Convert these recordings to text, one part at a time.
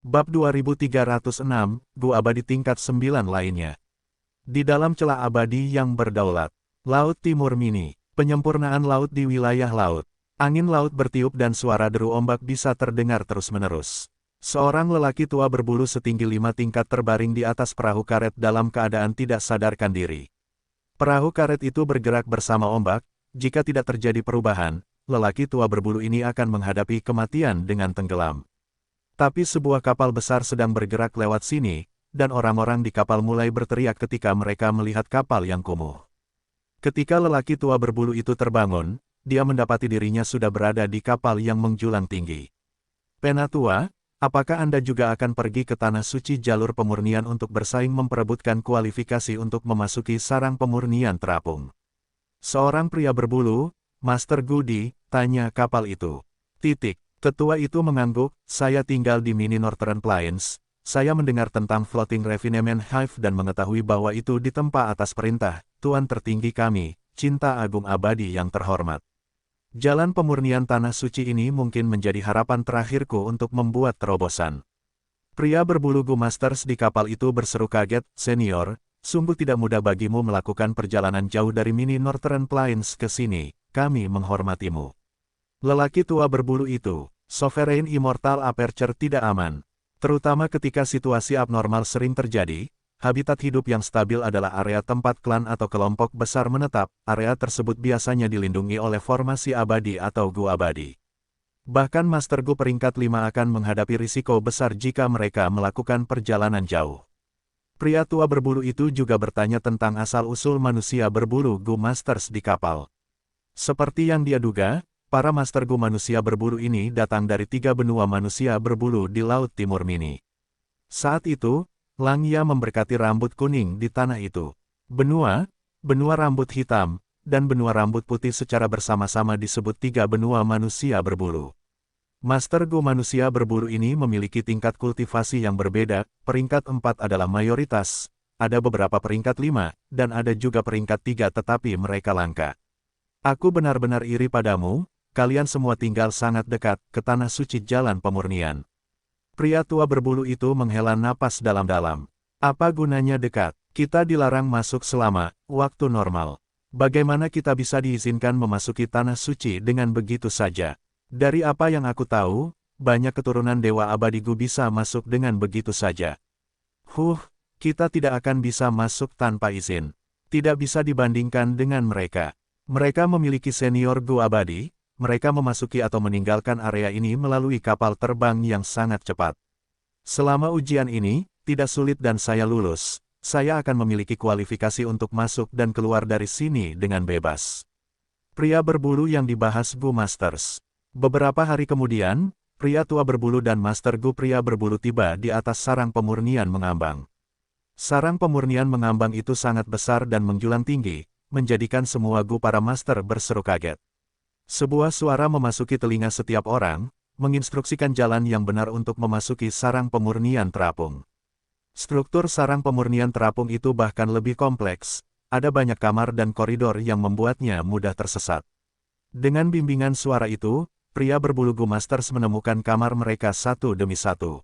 Bab 2306, Gu Abadi tingkat 9 lainnya. Di dalam celah abadi yang berdaulat. Laut Timur Mini. Penyempurnaan laut di wilayah laut. Angin laut bertiup dan suara deru ombak bisa terdengar terus-menerus. Seorang lelaki tua berbulu setinggi 5 tingkat terbaring di atas perahu karet dalam keadaan tidak sadarkan diri. Perahu karet itu bergerak bersama ombak. Jika tidak terjadi perubahan, lelaki tua berbulu ini akan menghadapi kematian dengan tenggelam. Tapi sebuah kapal besar sedang bergerak lewat sini, dan orang-orang di kapal mulai berteriak ketika mereka melihat kapal yang kumuh. Ketika lelaki tua berbulu itu terbangun, dia mendapati dirinya sudah berada di kapal yang menjulang tinggi. Penatua, apakah Anda juga akan pergi ke Tanah Suci jalur pemurnian untuk bersaing memperebutkan kualifikasi untuk memasuki sarang pemurnian terapung? Seorang pria berbulu, Master Gudi, tanya kapal itu. Ketua itu mengangguk, saya tinggal di Mini Northern Plains, saya mendengar tentang Floating Refinement Hive dan mengetahui bahwa itu ditempa atas perintah, Tuan tertinggi kami, Cinta Agung Abadi yang terhormat. Jalan pemurnian Tanah Suci ini mungkin menjadi harapan terakhirku untuk membuat terobosan. Pria berbulu Gu Masters di kapal itu berseru kaget, Senior, sungguh tidak mudah bagimu melakukan perjalanan jauh dari Mini Northern Plains ke sini, kami menghormatimu. Lelaki tua berbulu itu, Sovereign Immortal Aperture tidak aman. Terutama ketika situasi abnormal sering terjadi, habitat hidup yang stabil adalah area tempat klan atau kelompok besar menetap, area tersebut biasanya dilindungi oleh formasi abadi atau Gu Abadi. Bahkan Master Gu peringkat 5 akan menghadapi risiko besar jika mereka melakukan perjalanan jauh. Pria tua berbulu itu juga bertanya tentang asal-usul manusia berbulu Gu Masters di kapal. Seperti yang dia duga, para Master Gu manusia berbulu ini datang dari 3 benua manusia berbulu di Laut Timur Mini. Saat itu, Langya memberkati rambut kuning di tanah itu. Benua rambut hitam, dan benua rambut putih secara bersama-sama disebut 3 benua manusia berbulu. Master Gu manusia berbulu ini memiliki tingkat kultivasi yang berbeda, peringkat 4 adalah mayoritas, ada beberapa peringkat 5, dan ada juga peringkat 3 tetapi mereka langka. Aku benar-benar iri padamu. Kalian semua tinggal sangat dekat ke Tanah Suci Jalan Pemurnian. Pria tua berbulu itu menghela napas dalam-dalam. Apa gunanya dekat? Kita dilarang masuk selama waktu normal. Bagaimana kita bisa diizinkan memasuki Tanah Suci dengan begitu saja? Dari apa yang aku tahu, banyak keturunan Dewa Abadi Gu bisa masuk dengan begitu saja. Kita tidak akan bisa masuk tanpa izin. Tidak bisa dibandingkan dengan mereka. Mereka memiliki senior Gu Abadi. Mereka memasuki atau meninggalkan area ini melalui kapal terbang yang sangat cepat. Selama ujian ini, tidak sulit dan saya lulus, saya akan memiliki kualifikasi untuk masuk dan keluar dari sini dengan bebas. Pria berbulu yang dibahas Gu Masters. Beberapa hari kemudian, pria tua berbulu dan Master Gu pria berbulu tiba di atas sarang pemurnian mengambang. Sarang pemurnian mengambang itu sangat besar dan menjulang tinggi, menjadikan semua Gu para Master berseru kaget. Sebuah suara memasuki telinga setiap orang, menginstruksikan jalan yang benar untuk memasuki sarang pemurnian terapung. Struktur sarang pemurnian terapung itu bahkan lebih kompleks, ada banyak kamar dan koridor yang membuatnya mudah tersesat. Dengan bimbingan suara itu, pria berbulu Gu Masters menemukan kamar mereka satu demi satu.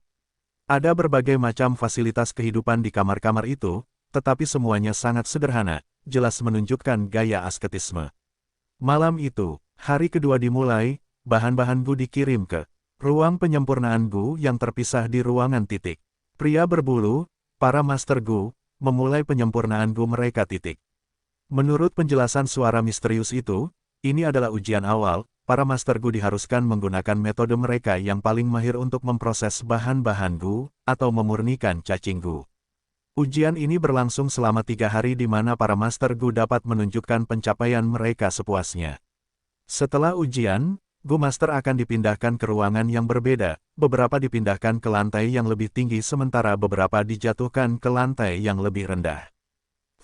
Ada berbagai macam fasilitas kehidupan di kamar-kamar itu, tetapi semuanya sangat sederhana, jelas menunjukkan gaya asketisme. Malam itu, hari kedua dimulai, bahan-bahan Gu dikirim ke ruang penyempurnaan Gu yang terpisah di ruangan titik. Pria berbulu, para Master Gu, memulai penyempurnaan Gu mereka titik. Menurut penjelasan suara misterius itu, ini adalah ujian awal, para Master Gu diharuskan menggunakan metode mereka yang paling mahir untuk memproses bahan-bahan Gu, atau memurnikan cacing Gu. Ujian ini berlangsung selama 3 hari di mana para Master Gu dapat menunjukkan pencapaian mereka sepuasnya. Setelah ujian, Gu Master akan dipindahkan ke ruangan yang berbeda, beberapa dipindahkan ke lantai yang lebih tinggi sementara beberapa dijatuhkan ke lantai yang lebih rendah.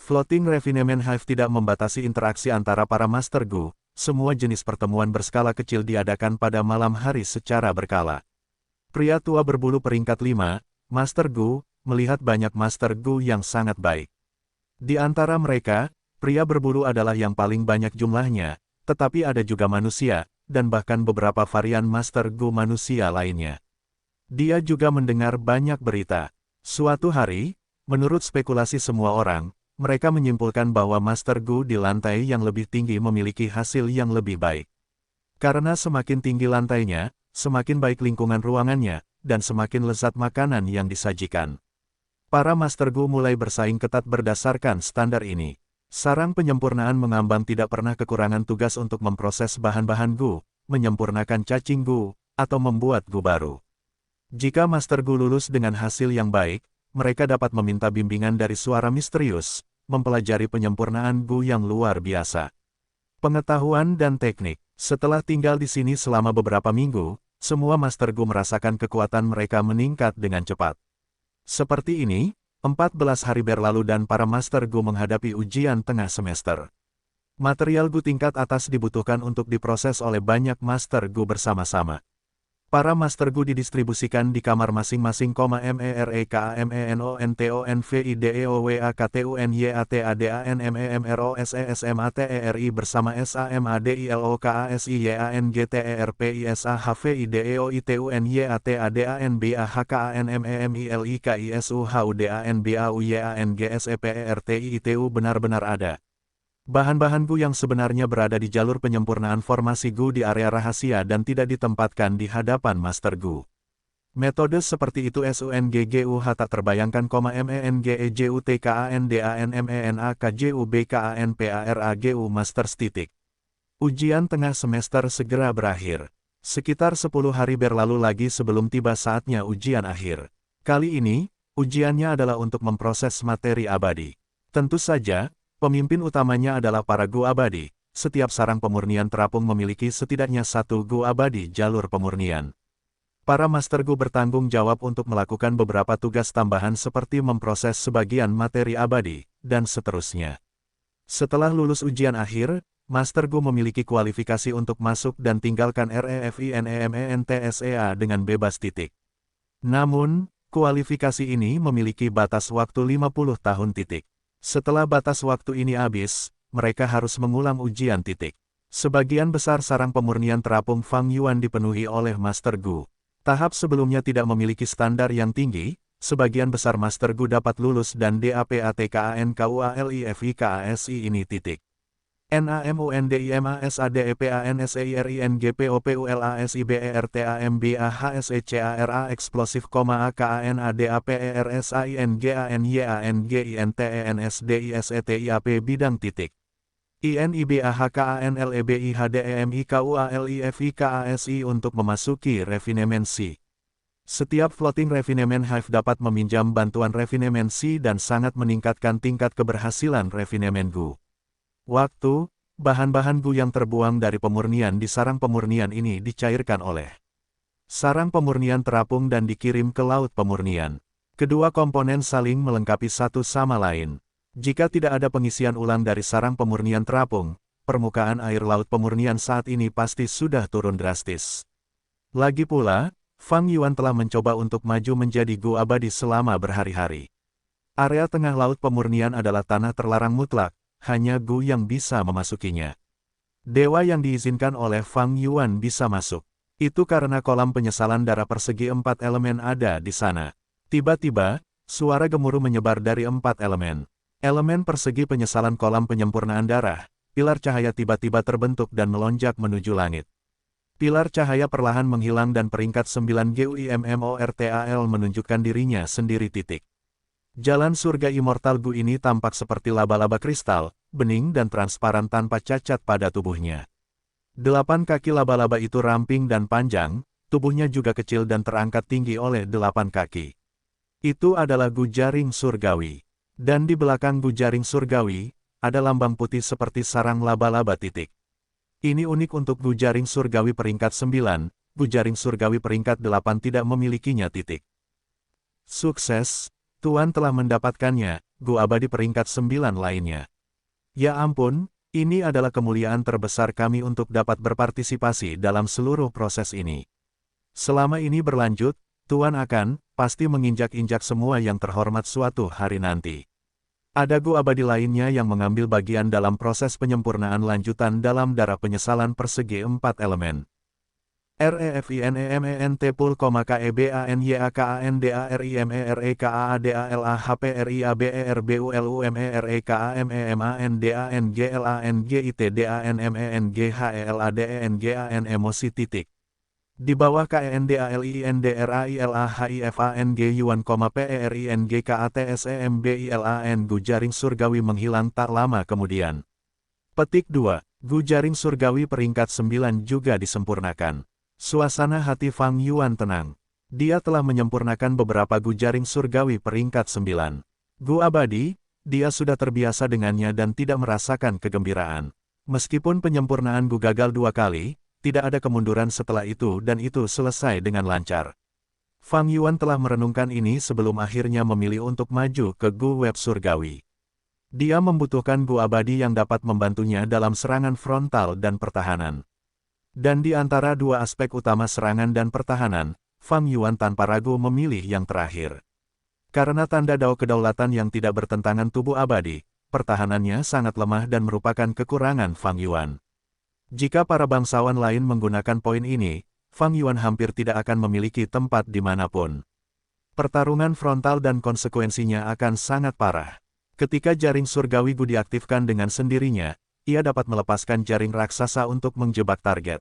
Floating Refinement Hive tidak membatasi interaksi antara para Master Gu, semua jenis pertemuan berskala kecil diadakan pada malam hari secara berkala. Pria tua berbulu peringkat 5, Master Gu, melihat banyak Master Gu yang sangat baik. Di antara mereka, pria berbulu adalah yang paling banyak jumlahnya, tetapi ada juga manusia, dan bahkan beberapa varian Master Gu manusia lainnya. Dia juga mendengar banyak berita. Suatu hari, menurut spekulasi semua orang, mereka menyimpulkan bahwa Master Gu di lantai yang lebih tinggi memiliki hasil yang lebih baik. Karena semakin tinggi lantainya, semakin baik lingkungan ruangannya, dan semakin lezat makanan yang disajikan. Para Master Gu mulai bersaing ketat berdasarkan standar ini. Sarang penyempurnaan mengambang tidak pernah kekurangan tugas untuk memproses bahan-bahan Gu, menyempurnakan cacing Gu, atau membuat Gu baru. Jika Master Gu lulus dengan hasil yang baik, mereka dapat meminta bimbingan dari suara misterius, mempelajari penyempurnaan Gu yang luar biasa. Pengetahuan dan teknik. Setelah tinggal di sini selama beberapa minggu, semua Master Gu merasakan kekuatan mereka meningkat dengan cepat. Seperti ini, 14 hari berlalu dan para Master Gu menghadapi ujian tengah semester. Material Gu tingkat atas dibutuhkan untuk diproses oleh banyak Master Gu bersama-sama. Para Master Gu didistribusikan di kamar masing-masing, MEREKAMENONTONVIDEOWAKTUNYATADANMEMROSESMATERI bersama SAMADILOKASIYANGTERPISAHFIDEOITUNYATADANBAHKANMEMILIKISUHAUDANBAUYANGSEPERTIITU benar-benar ada. Bahan-bahan Gu yang sebenarnya berada di jalur penyempurnaan formasi Gu di area rahasia dan tidak ditempatkan di hadapan Master Gu. Metode seperti itu SUNGGUH tak terbayangkan, MENGEJUTKANDANMENAKJUBKANPARAGU Masters. Ujian tengah semester segera berakhir. Sekitar 10 hari berlalu lagi sebelum tiba saatnya ujian akhir. Kali ini, ujiannya adalah untuk memproses materi abadi. Tentu saja, pemimpin utamanya adalah para Gu abadi. Setiap sarang pemurnian terapung memiliki setidaknya satu Gu abadi jalur pemurnian. Para Master Gu bertanggung jawab untuk melakukan beberapa tugas tambahan seperti memproses sebagian materi abadi, dan seterusnya. Setelah lulus ujian akhir, Master Gu memiliki kualifikasi untuk masuk dan tinggalkan REFINEMENTSEA dengan bebas. Namun, kualifikasi ini memiliki batas waktu 50 tahun. Setelah batas waktu ini habis, mereka harus mengulang ujian. Sebagian besar sarang pemurnian terapung Fang Yuan dipenuhi oleh Master Gu. Tahap sebelumnya tidak memiliki standar yang tinggi, sebagian besar Master Gu dapat lulus dan DAPATKANKUALIFIKASI ini. NAMUNDIMASADEPANSAIRINGPOPULASIBERTAMBAHSECARA eksplosif, AKNADAPERSAINGANYANGINTENSDISETIAP bidang. INIBAHKANLEBIHDEMIKUALIFIKASI untuk memasuki refinemen C. Setiap floating refinemen hive dapat meminjam bantuan refinemen C dan sangat meningkatkan tingkat keberhasilan refinemen Gu. Waktu, bahan-bahan Gu yang terbuang dari pemurnian di sarang pemurnian ini dicairkan oleh sarang pemurnian terapung dan dikirim ke laut pemurnian. Kedua komponen saling melengkapi satu sama lain. Jika tidak ada pengisian ulang dari sarang pemurnian terapung, permukaan air laut pemurnian saat ini pasti sudah turun drastis. Lagi pula, Fang Yuan telah mencoba untuk maju menjadi Gu abadi selama berhari-hari. Area tengah laut pemurnian adalah tanah terlarang mutlak, hanya Gu yang bisa memasukinya. Dewa yang diizinkan oleh Fang Yuan bisa masuk. Itu karena kolam penyesalan darah persegi 4 elemen ada di sana. Tiba-tiba, suara gemuruh menyebar dari 4 elemen. Elemen persegi penyesalan kolam penyempurnaan darah, pilar cahaya tiba-tiba terbentuk dan melonjak menuju langit. Pilar cahaya perlahan menghilang dan peringkat 9 GUIMMORTAL menunjukkan dirinya sendiri. Jalan surga immortal Gu ini tampak seperti laba-laba kristal, bening dan transparan tanpa cacat pada tubuhnya. 8 kaki laba-laba itu ramping dan panjang, tubuhnya juga kecil dan terangkat tinggi oleh 8 kaki. Itu adalah Gu jaring surgawi. Dan di belakang Gu jaring surgawi, ada lambang putih seperti sarang laba-laba. Ini unik untuk Gu jaring surgawi peringkat 9, Gu jaring surgawi peringkat 8 tidak memilikinya. Sukses, Tuan telah mendapatkannya, Gu abadi peringkat 9 lainnya. Ya ampun, ini adalah kemuliaan terbesar kami untuk dapat berpartisipasi dalam seluruh proses ini. Selama ini berlanjut, Tuan akan pasti menginjak-injak semua yang terhormat suatu hari nanti. Ada Gu abadi lainnya yang mengambil bagian dalam proses penyempurnaan lanjutan dalam darah penyesalan persegi 4 elemen. REFINEMENT PUL, KEBANYAKANDARIMEREKAADALHPRIABERBULUMEREKAMEMANDANGELANGEITDANMENG Di bawah KENDALINDRAILAHIFANG Yuan, PERINGKATSEMBILAN Gu jaring surgawi menghilang tak lama kemudian. Petik 2. Gu jaring surgawi peringkat 9 juga disempurnakan. Suasana hati Fang Yuan tenang. Dia telah menyempurnakan beberapa gu jaring surgawi peringkat 9. Gu abadi, dia sudah terbiasa dengannya dan tidak merasakan kegembiraan. Meskipun penyempurnaan gu gagal 2 kali, tidak ada kemunduran setelah itu dan itu selesai dengan lancar. Fang Yuan telah merenungkan ini sebelum akhirnya memilih untuk maju ke gu web surgawi. Dia membutuhkan gu abadi yang dapat membantunya dalam serangan frontal dan pertahanan. Dan di antara dua aspek utama serangan dan pertahanan, Fang Yuan tanpa ragu memilih yang terakhir. Karena tanda dao kedaulatan yang tidak bertentangan tubuh abadi, pertahanannya sangat lemah dan merupakan kekurangan Fang Yuan. Jika para bangsawan lain menggunakan poin ini, Fang Yuan hampir tidak akan memiliki tempat dimanapun. Pertarungan frontal dan konsekuensinya akan sangat parah. Ketika jaring surgawi Gu diaktifkan dengan sendirinya, ia dapat melepaskan jaring raksasa untuk menjebak target.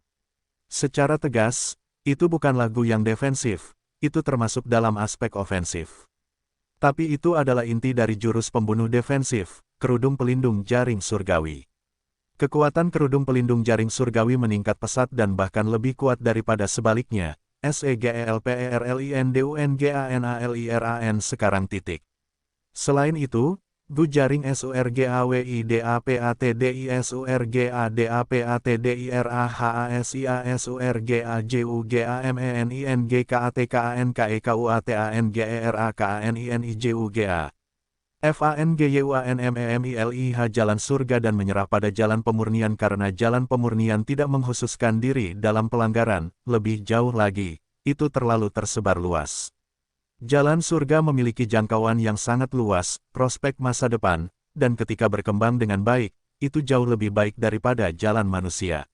Secara tegas, itu bukanlah Gu yang defensif, itu termasuk dalam aspek ofensif. Tapi itu adalah inti dari jurus pembunuh defensif, kerudung pelindung jaring surgawi. Kekuatan kerudung pelindung jaring surgawi meningkat pesat dan bahkan lebih kuat daripada sebaliknya, SEGELPERLINDUNGANALIRAN sekarang titik. Selain itu, Gu jaring SURGAWIDAPATDISURGADAPATDIRAHASIASURGAJUGAMENGKATKANKAEKUATANGGERAKANINIJUGA FANGYUANMMILIH jalan surga dan menyerah pada jalan pemurnian karena jalan pemurnian tidak mengkhususkan diri dalam pelanggaran, lebih jauh lagi, itu terlalu tersebar luas. Jalan surga memiliki jangkauan yang sangat luas, prospek masa depan, dan ketika berkembang dengan baik, itu jauh lebih baik daripada jalan manusia.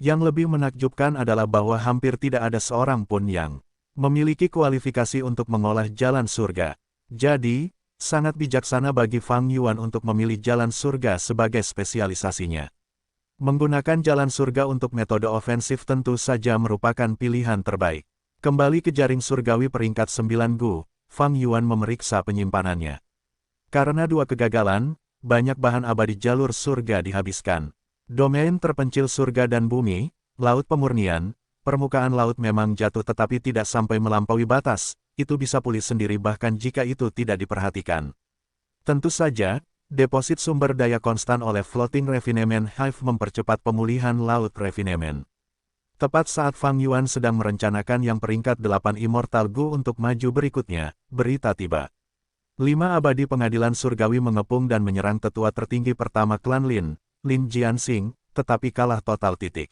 Yang lebih menakjubkan adalah bahwa hampir tidak ada seorang pun yang memiliki kualifikasi untuk mengolah jalan surga. Jadi, sangat bijaksana bagi Fang Yuan untuk memilih jalan surga sebagai spesialisasinya. Menggunakan jalan surga untuk metode ofensif tentu saja merupakan pilihan terbaik. Kembali ke jaring surgawi peringkat 9 Gu, Fang Yuan memeriksa penyimpanannya. Karena dua kegagalan, banyak bahan abadi jalur surga dihabiskan. Domain terpencil surga dan bumi, laut pemurnian, permukaan laut memang jatuh tetapi tidak sampai melampaui batas. Itu bisa pulih sendiri bahkan jika itu tidak diperhatikan. Tentu saja, deposit sumber daya konstan oleh Floating Refinement Hive mempercepat pemulihan laut refinement. Tepat saat Fang Yuan sedang merencanakan yang peringkat 8 Immortal Gu untuk maju berikutnya, berita tiba. 5 abadi pengadilan surgawi mengepung dan menyerang tetua tertinggi pertama klan Lin, Lin Jianxing, tetapi kalah total titik.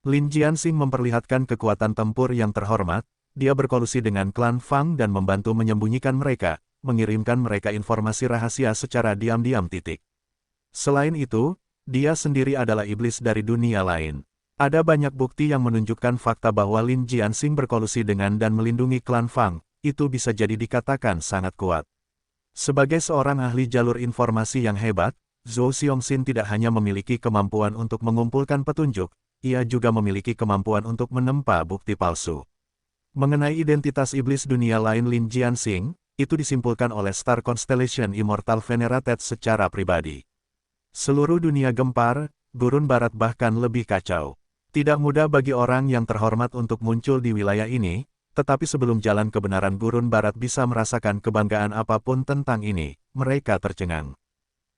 Lin Jianxing memperlihatkan kekuatan tempur yang terhormat. Dia berkolusi dengan klan Fang dan membantu menyembunyikan mereka, mengirimkan mereka informasi rahasia secara diam-diam titik. Selain itu, dia sendiri adalah iblis dari dunia lain. Ada banyak bukti yang menunjukkan fakta bahwa Lin Jianxing berkolusi dengan dan melindungi klan Fang, itu bisa jadi dikatakan sangat kuat. Sebagai seorang ahli jalur informasi yang hebat, Zhou Xiongxin tidak hanya memiliki kemampuan untuk mengumpulkan petunjuk, ia juga memiliki kemampuan untuk menempa bukti palsu. Mengenai identitas iblis dunia lain Lin Jianxing, itu disimpulkan oleh Star Constellation Immortal Venerated secara pribadi. Seluruh dunia gempar, gurun barat bahkan lebih kacau. Tidak mudah bagi orang yang terhormat untuk muncul di wilayah ini, tetapi sebelum jalan kebenaran gurun barat bisa merasakan kebanggaan apapun tentang ini, mereka tercengang.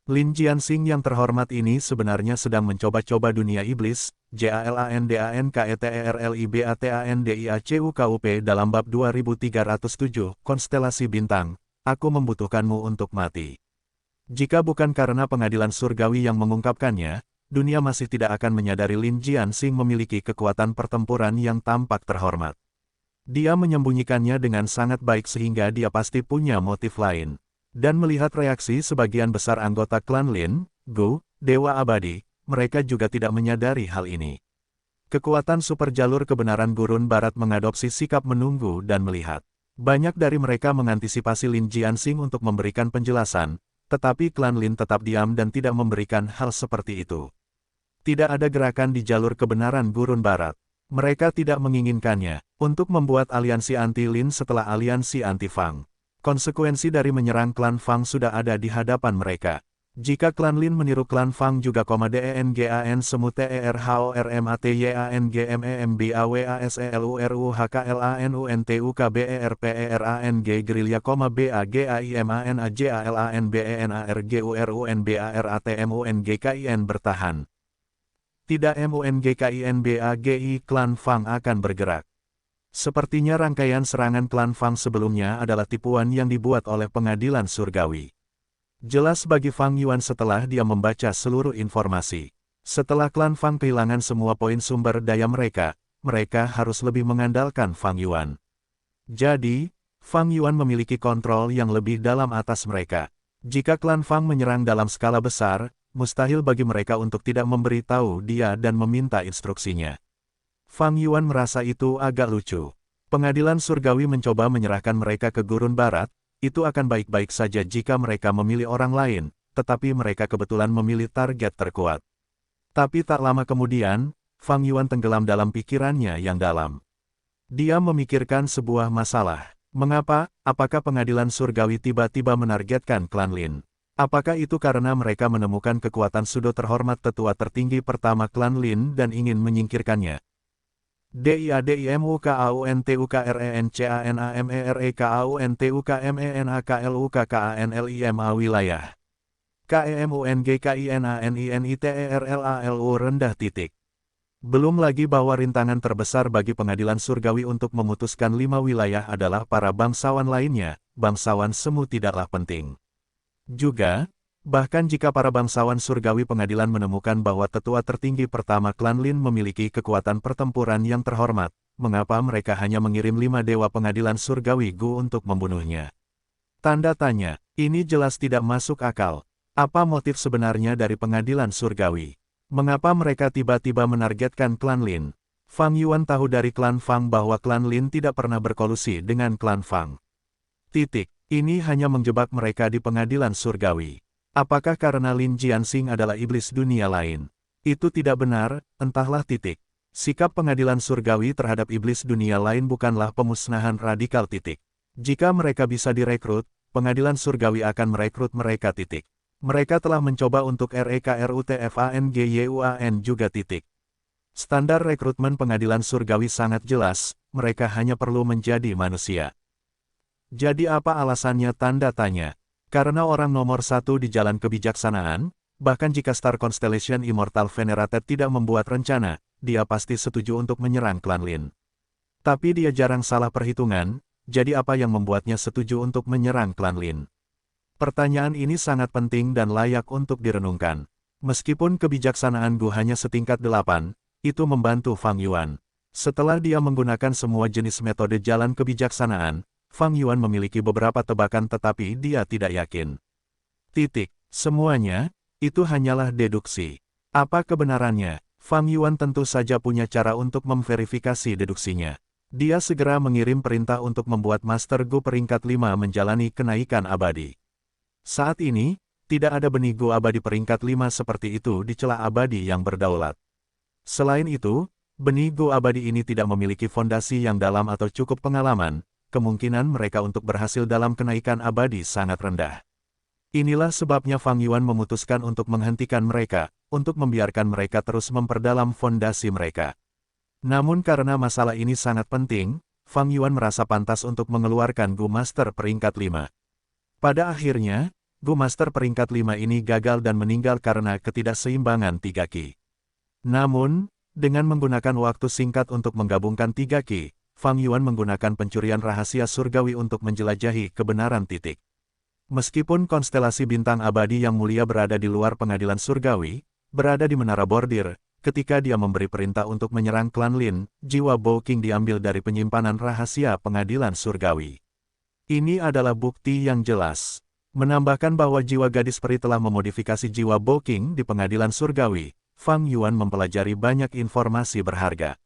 Lin Jianxing yang terhormat ini sebenarnya sedang mencoba-coba dunia iblis, JALANDANKETERLIBATANDIACUKUP dalam bab 2307, Konstelasi Bintang, aku membutuhkanmu untuk mati. Jika bukan karena pengadilan surgawi yang mengungkapkannya, dunia masih tidak akan menyadari Lin Jianxing memiliki kekuatan pertempuran yang tampak terhormat. Dia menyembunyikannya dengan sangat baik sehingga dia pasti punya motif lain. Dan melihat reaksi sebagian besar anggota klan Lin, Gu, Dewa Abadi, mereka juga tidak menyadari hal ini. Kekuatan super jalur kebenaran gurun barat mengadopsi sikap menunggu dan melihat. Banyak dari mereka mengantisipasi Lin Jianxing untuk memberikan penjelasan, tetapi klan Lin tetap diam dan tidak memberikan hal seperti itu. Tidak ada gerakan di jalur kebenaran gurun barat. Mereka tidak menginginkannya untuk membuat aliansi anti-Lin setelah aliansi anti-Fang. Konsekuensi dari menyerang klan Fang sudah ada di hadapan mereka. Jika klan Lin meniru klan Fang juga, dengan semu terhormantYangGMEMBAWASLURUHKLANUNTUKBERPERANG gerilya, BAGAIMANAJALANBENARGURUNBARATMUNGKIN bertahan. Tidak MUNGKINBAGI, klan Fang akan bergerak. Sepertinya rangkaian serangan klan Fang sebelumnya adalah tipuan yang dibuat oleh pengadilan surgawi. Jelas bagi Fang Yuan setelah dia membaca seluruh informasi. Setelah klan Fang kehilangan semua poin sumber daya mereka, mereka harus lebih mengandalkan Fang Yuan. Jadi, Fang Yuan memiliki kontrol yang lebih dalam atas mereka. Jika klan Fang menyerang dalam skala besar, mustahil bagi mereka untuk tidak memberitahu dia dan meminta instruksinya. Fang Yuan merasa itu agak lucu. Pengadilan surgawi mencoba menyerahkan mereka ke gurun barat, itu akan baik-baik saja jika mereka memilih orang lain, tetapi mereka kebetulan memilih target terkuat. Tapi tak lama kemudian, Fang Yuan tenggelam dalam pikirannya yang dalam. Dia memikirkan sebuah masalah. Mengapa? Apakah pengadilan surgawi tiba-tiba menargetkan klan Lin? Apakah itu karena mereka menemukan kekuatan sudo terhormat tetua tertinggi pertama klan Lin dan ingin menyingkirkannya? DIADIMUKAUNTUKRENCANAMEREKAUNTUKMENAKLUKKANLIMA wilayah. KEMUNGKINANINITERLALU rendah titik. Belum lagi bahwa rintangan terbesar bagi pengadilan surgawi untuk memutuskan 5 wilayah adalah para bangsawan lainnya, bangsawan semu tidaklah penting. Juga, bahkan jika para bangsawan surgawi pengadilan menemukan bahwa tetua tertinggi pertama klan Lin memiliki kekuatan pertempuran yang terhormat, mengapa mereka hanya mengirim 5 dewa pengadilan surgawi Gu untuk membunuhnya? Tanda tanya, ini jelas tidak masuk akal. Apa motif sebenarnya dari pengadilan surgawi? Mengapa mereka tiba-tiba menargetkan klan Lin? Fang Yuan tahu dari klan Fang bahwa klan Lin tidak pernah berkolusi dengan klan Fang. Ini hanya menjebak mereka di pengadilan surgawi. Apakah karena Lin Jianxing adalah iblis dunia lain? Itu tidak benar, entahlah. Sikap pengadilan surgawi terhadap iblis dunia lain bukanlah pemusnahan radikal. Jika mereka bisa direkrut, pengadilan surgawi akan merekrut mereka. Mereka telah mencoba untuk REKRUTFANGYUAN juga. Standar rekrutmen pengadilan surgawi sangat jelas, mereka hanya perlu menjadi manusia. Jadi apa alasannya? Tanda tanya. Karena orang nomor 1 di jalan kebijaksanaan, bahkan jika Star Constellation Immortal Venerated tidak membuat rencana, dia pasti setuju untuk menyerang klan Lin. Tapi dia jarang salah perhitungan, jadi apa yang membuatnya setuju untuk menyerang klan Lin? Pertanyaan ini sangat penting dan layak untuk direnungkan. Meskipun kebijaksanaan Gu hanya setingkat 8, itu membantu Fang Yuan. Setelah dia menggunakan semua jenis metode jalan kebijaksanaan, Fang Yuan memiliki beberapa tebakan tetapi dia tidak yakin. Semuanya, itu hanyalah deduksi. Apa kebenarannya? Fang Yuan tentu saja punya cara untuk memverifikasi deduksinya. Dia segera mengirim perintah untuk membuat Master Gu peringkat 5 menjalani kenaikan abadi. Saat ini, tidak ada benih Gu abadi peringkat 5 seperti itu di celah abadi yang berdaulat. Selain itu, benih Gu abadi ini tidak memiliki fondasi yang dalam atau cukup pengalaman. Kemungkinan mereka untuk berhasil dalam kenaikan abadi sangat rendah. Inilah sebabnya Fang Yuan memutuskan untuk menghentikan mereka, untuk membiarkan mereka terus memperdalam fondasi mereka. Namun karena masalah ini sangat penting, Fang Yuan merasa pantas untuk mengeluarkan Gu Master peringkat 5. Pada akhirnya, Gu Master peringkat 5 ini gagal dan meninggal karena ketidakseimbangan 3 Qi. Namun, dengan menggunakan waktu singkat untuk menggabungkan 3 Qi, Fang Yuan menggunakan pencurian rahasia surgawi untuk menjelajahi kebenaran. Meskipun konstelasi bintang abadi yang mulia berada di luar pengadilan surgawi, berada di menara bordir, ketika dia memberi perintah untuk menyerang klan Lin, jiwa Bo King diambil dari penyimpanan rahasia pengadilan surgawi. Ini adalah bukti yang jelas. Menambahkan bahwa jiwa gadis peri telah memodifikasi jiwa Bo King di pengadilan surgawi, Fang Yuan mempelajari banyak informasi berharga.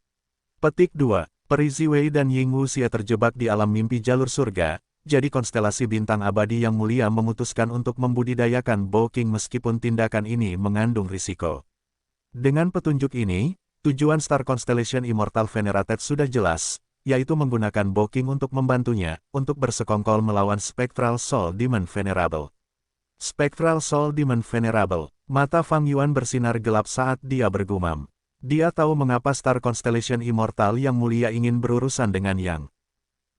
Petik 2. Peri Ziwei dan Ying Wuxia terjebak di alam mimpi jalur surga, jadi konstelasi bintang abadi yang mulia memutuskan untuk membudidayakan Bo King meskipun tindakan ini mengandung risiko. Dengan petunjuk ini, tujuan Star Constellation Immortal Venerated sudah jelas, yaitu menggunakan Bo King untuk membantunya, untuk bersekongkol melawan Spectral Soul Demon Venerable. Spectral Soul Demon Venerable. Mata Fang Yuan bersinar gelap saat dia bergumam. Dia tahu mengapa Star Constellation Immortal yang mulia ingin berurusan dengan Yang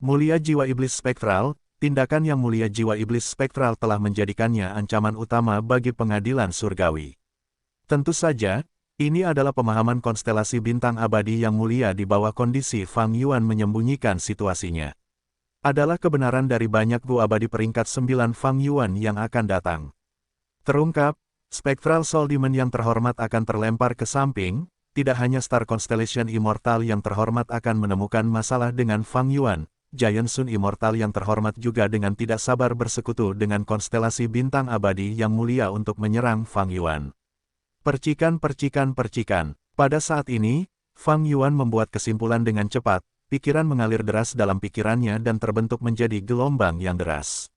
Mulia Jiwa Iblis Spektral. Tindakan Yang Mulia Jiwa Iblis Spektral telah menjadikannya ancaman utama bagi pengadilan surgawi. Tentu saja, ini adalah pemahaman konstelasi bintang abadi yang mulia di bawah kondisi Fang Yuan menyembunyikan situasinya. Adalah kebenaran dari banyak Gu abadi peringkat 9 Fang Yuan yang akan datang. Terungkap, Spectral Soul Demon yang terhormat akan terlempar ke samping, tidak hanya Star Constellation Immortal yang terhormat akan menemukan masalah dengan Fang Yuan, Giant Sun Immortal yang terhormat juga dengan tidak sabar bersekutu dengan konstelasi bintang abadi yang mulia untuk menyerang Fang Yuan. Percikan-percikan. Pada saat ini, Fang Yuan membuat kesimpulan dengan cepat, pikiran mengalir deras dalam pikirannya dan terbentuk menjadi gelombang yang deras.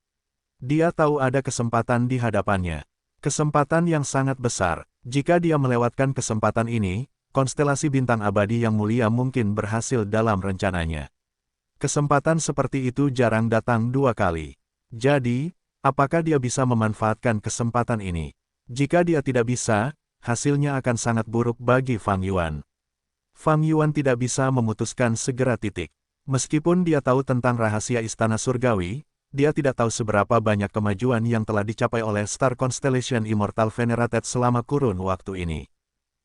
Dia tahu ada kesempatan di hadapannya. Kesempatan yang sangat besar. Jika dia melewatkan kesempatan ini, konstelasi bintang abadi yang mulia mungkin berhasil dalam rencananya. Kesempatan seperti itu jarang datang dua kali. Jadi, apakah dia bisa memanfaatkan kesempatan ini? Jika dia tidak bisa, hasilnya akan sangat buruk bagi Fang Yuan. Fang Yuan tidak bisa memutuskan segera titik. Meskipun dia tahu tentang rahasia istana surgawi, dia tidak tahu seberapa banyak kemajuan yang telah dicapai oleh Star Constellation Immortal Venerated selama kurun waktu ini.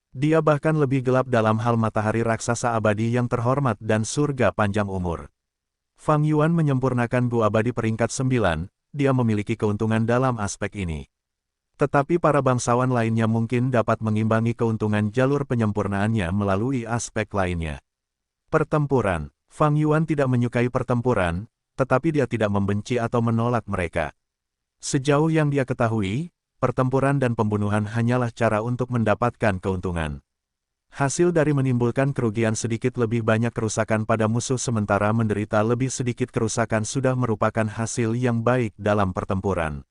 Dia bahkan lebih gelap dalam hal matahari raksasa abadi yang terhormat dan surga panjang umur. Fang Yuan menyempurnakan Gu abadi peringkat 9, dia memiliki keuntungan dalam aspek ini. Tetapi para bangsawan lainnya mungkin dapat mengimbangi keuntungan jalur penyempurnaannya melalui aspek lainnya. Pertempuran. Fang Yuan tidak menyukai pertempuran, tetapi dia tidak membenci atau menolak mereka. Sejauh yang dia ketahui, pertempuran dan pembunuhan hanyalah cara untuk mendapatkan keuntungan. Hasil dari menimbulkan kerugian sedikit lebih banyak kerusakan pada musuh sementara menderita lebih sedikit kerusakan sudah merupakan hasil yang baik dalam pertempuran.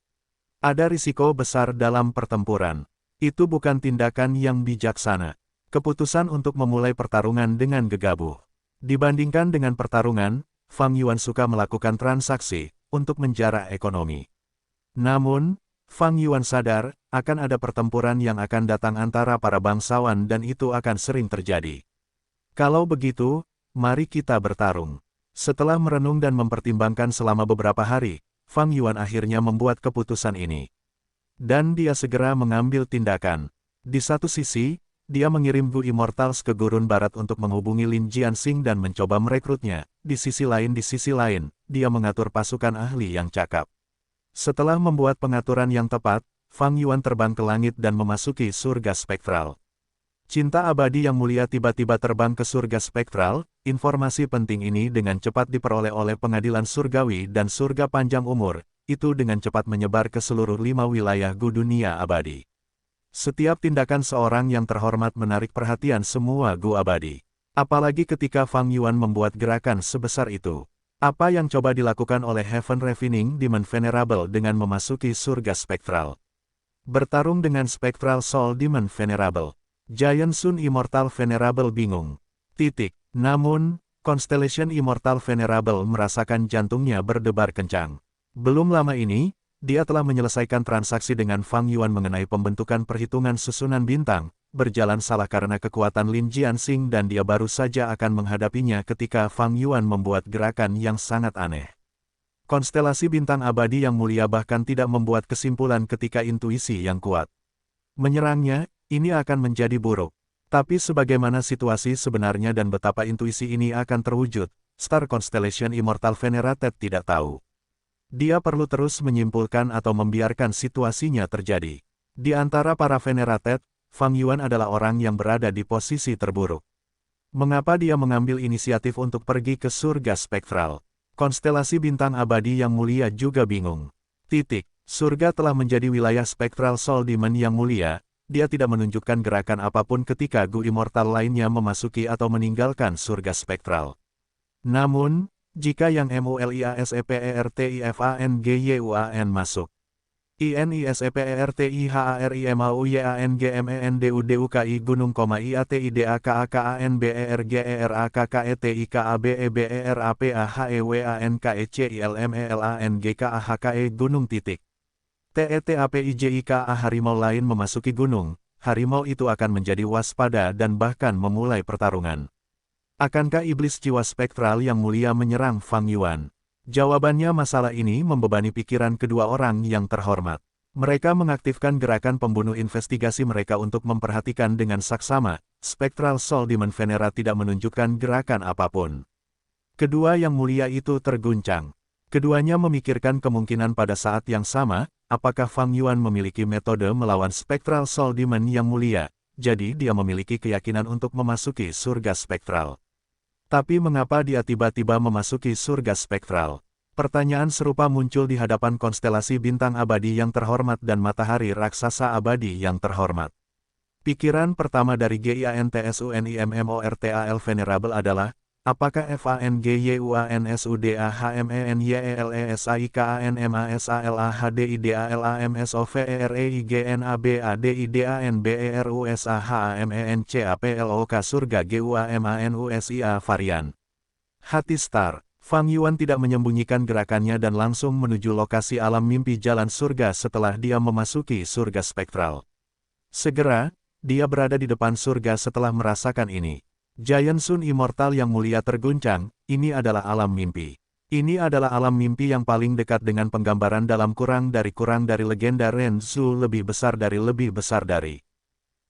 Ada risiko besar dalam pertempuran. Itu bukan tindakan yang bijaksana. Keputusan untuk memulai pertarungan dengan gegabah. Dibandingkan dengan pertarungan, Fang Yuan suka melakukan transaksi untuk menjarah ekonomi. Namun, Fang Yuan sadar, akan ada pertempuran yang akan datang antara para bangsawan dan itu akan sering terjadi. Kalau begitu, mari kita bertarung. Setelah merenung dan mempertimbangkan selama beberapa hari, Fang Yuan akhirnya membuat keputusan ini. Dan dia segera mengambil tindakan. Di satu sisi, dia mengirim Gu Immortals ke Gurun Barat untuk menghubungi Lin Jianxing dan mencoba merekrutnya. Di sisi lain, dia mengatur pasukan ahli yang cakap. Setelah membuat pengaturan yang tepat, Fang Yuan terbang ke langit dan memasuki surga spektral. Cinta abadi yang mulia tiba-tiba terbang ke surga spektral. Informasi penting ini dengan cepat diperoleh oleh pengadilan surgawi dan surga panjang umur. Itu dengan cepat menyebar ke seluruh 5 wilayah Gu dunia abadi. Setiap tindakan seorang yang terhormat menarik perhatian semua Gu abadi. Apalagi ketika Fang Yuan membuat gerakan sebesar itu. Apa yang coba dilakukan oleh Heaven Refining Demon Venerable dengan memasuki surga spektral? Bertarung dengan Spectral Soul Demon Venerable. Giant Sun Immortal Venerable bingung. Namun, Constellation Immortal Venerable merasakan jantungnya berdebar kencang. Belum lama ini, dia telah menyelesaikan transaksi dengan Fang Yuan mengenai pembentukan perhitungan susunan bintang, berjalan salah karena kekuatan Lin Jianxing dan dia baru saja akan menghadapinya ketika Fang Yuan membuat gerakan yang sangat aneh. Konstelasi bintang abadi yang mulia bahkan tidak membuat kesimpulan ketika intuisi yang kuat menyerangnya, ini akan menjadi buruk. Tapi sebagaimana situasi sebenarnya dan betapa intuisi ini akan terwujud, Star Constellation Immortal Venerated tidak tahu. Dia perlu terus menyimpulkan atau membiarkan situasinya terjadi. Di antara para Venerated, Fang Yuan adalah orang yang berada di posisi terburuk. Mengapa dia mengambil inisiatif untuk pergi ke surga spektral? Konstelasi bintang abadi yang mulia juga bingung. Surga telah menjadi wilayah Spectral Soul Demon yang mulia, dia tidak menunjukkan gerakan apapun ketika Gu Immortal lainnya memasuki atau meninggalkan surga spektral. Namun, jika yang MULIASEPERTIFANGYUAN masuk, INISEPERTIHARIMAUYANGMENDUDUKI Gunung, IATIDAKAKNBERGERAKKETIKABEBERAPAHWANKECILMELANGKAHKE Gunung titik. TETAPIJIKA harimau lain memasuki gunung, harimau itu akan menjadi waspada dan bahkan memulai pertarungan. Akankah iblis jiwa spektral yang mulia menyerang Fang Yuan? Jawabannya masalah ini membebani pikiran kedua orang yang terhormat. Mereka mengaktifkan gerakan pembunuh investigasi mereka untuk memperhatikan dengan saksama. Spectral Soul Demon Venera tidak menunjukkan gerakan apapun. Kedua yang mulia itu terguncang. Keduanya memikirkan kemungkinan pada saat yang sama, apakah Fang Yuan memiliki metode melawan Spectral Soul Demon yang mulia, jadi dia memiliki keyakinan untuk memasuki surga spektral. Tapi mengapa dia tiba-tiba memasuki surga spektral? Pertanyaan serupa muncul di hadapan konstelasi bintang abadi yang terhormat dan matahari raksasa abadi yang terhormat. Pikiran pertama dari GIANTSUNIMMORTAL Venerable adalah, apakah FANGYUANSUDAHMMNYELSAIKANMASALAHDIDALMSOVEREIGNABADIDANBERUSAHAMNCAPLOK surga GUAMANUSIA varian. Hati Star, Fang Yuan tidak menyembunyikan gerakannya dan langsung menuju lokasi alam mimpi jalan surga setelah dia memasuki surga spektral. Segera, dia berada di depan surga setelah merasakan ini. Giant Sun Immortal yang mulia terguncang, ini adalah alam mimpi. Ini adalah alam mimpi yang paling dekat dengan penggambaran dalam kurang dari legenda Ren Zhu lebih besar dari.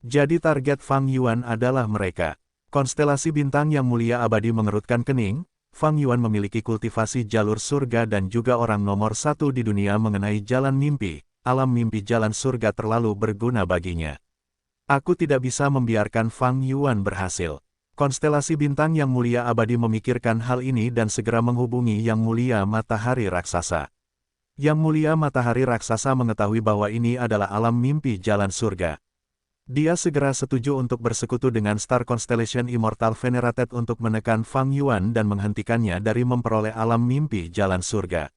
Jadi target Fang Yuan adalah mereka. Konstelasi bintang yang mulia abadi mengerutkan kening, Fang Yuan memiliki kultivasi jalur surga dan juga orang nomor satu di dunia mengenai jalan mimpi. Alam mimpi jalan surga terlalu berguna baginya. Aku tidak bisa membiarkan Fang Yuan berhasil. Konstelasi bintang yang mulia abadi memikirkan hal ini dan segera menghubungi Yang Mulia Matahari Raksasa. Yang Mulia Matahari Raksasa mengetahui bahwa ini adalah alam mimpi jalan surga. Dia segera setuju untuk bersekutu dengan Star Constellation Immortal Venerated untuk menekan Fang Yuan dan menghentikannya dari memperoleh alam mimpi jalan surga.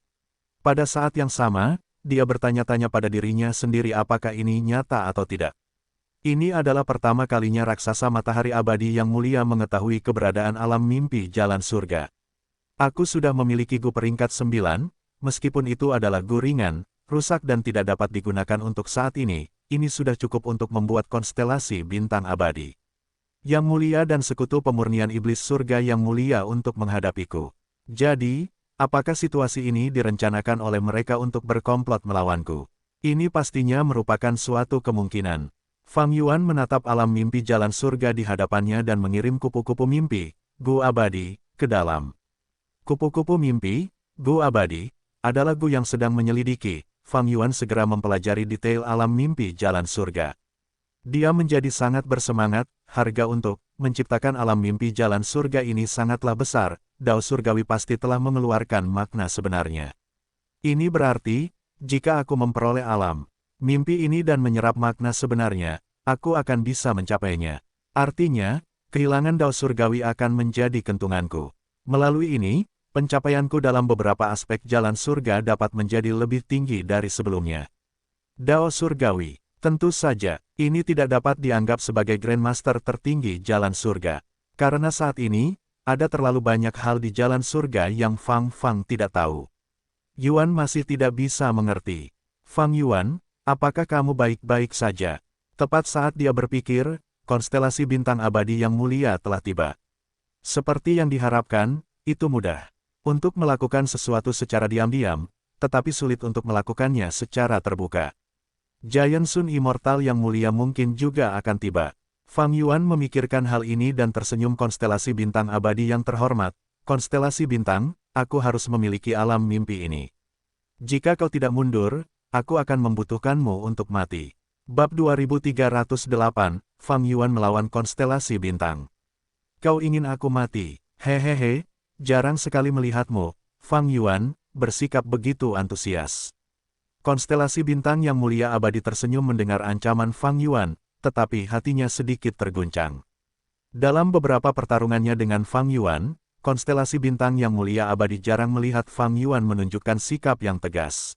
Pada saat yang sama, dia bertanya-tanya pada dirinya sendiri apakah ini nyata atau tidak. Ini adalah pertama kalinya raksasa matahari abadi yang mulia mengetahui keberadaan alam mimpi jalan surga. Aku sudah memiliki Gu peringkat 9, meskipun itu adalah Gu ringan, rusak dan tidak dapat digunakan untuk saat ini sudah cukup untuk membuat konstelasi bintang abadi. Yang mulia dan sekutu pemurnian iblis surga yang mulia untuk menghadapiku. Jadi, apakah situasi ini direncanakan oleh mereka untuk berkomplot melawanku? Ini pastinya merupakan suatu kemungkinan. Fang Yuan menatap alam mimpi jalan surga di hadapannya dan mengirim kupu-kupu mimpi, Gu abadi, ke dalam. Kupu-kupu mimpi, Gu abadi, adalah Gu yang sedang menyelidiki. Fang Yuan segera mempelajari detail alam mimpi jalan surga. Dia menjadi sangat bersemangat, harga untuk menciptakan alam mimpi jalan surga ini sangatlah besar, Dao Surgawi pasti telah mengeluarkan makna sebenarnya. Ini berarti, jika aku memperoleh alam mimpi ini dan menyerap makna sebenarnya, aku akan bisa mencapainya. Artinya, kehilangan Dao Surgawi akan menjadi kentunganku. Melalui ini, pencapaianku dalam beberapa aspek jalan surga dapat menjadi lebih tinggi dari sebelumnya. Dao Surgawi, tentu saja, ini tidak dapat dianggap sebagai Grandmaster tertinggi jalan surga. Karena saat ini, ada terlalu banyak hal di jalan surga yang Fang tidak tahu. Yuan masih tidak bisa mengerti. Fang Yuan, apakah kamu baik-baik saja? Tepat saat dia berpikir, konstelasi bintang abadi yang mulia telah tiba. Seperti yang diharapkan, itu mudah untuk melakukan sesuatu secara diam-diam, tetapi sulit untuk melakukannya secara terbuka. Giant Sun Immortal yang mulia mungkin juga akan tiba. Fang Yuan memikirkan hal ini dan tersenyum. Konstelasi bintang abadi yang terhormat, konstelasi bintang, aku harus memiliki alam mimpi ini. Jika kau tidak mundur, aku akan membutuhkanmu untuk mati. Bab 2308, Fang Yuan melawan konstelasi bintang. Kau ingin aku mati? Hehehe, jarang sekali melihatmu. Fang Yuan bersikap begitu antusias. Konstelasi bintang yang mulia abadi tersenyum mendengar ancaman Fang Yuan. tetapi hatinya sedikit terguncang. Dalam beberapa pertarungannya dengan Fang Yuan, konstelasi bintang yang mulia abadi jarang melihat Fang Yuan menunjukkan sikap yang tegas.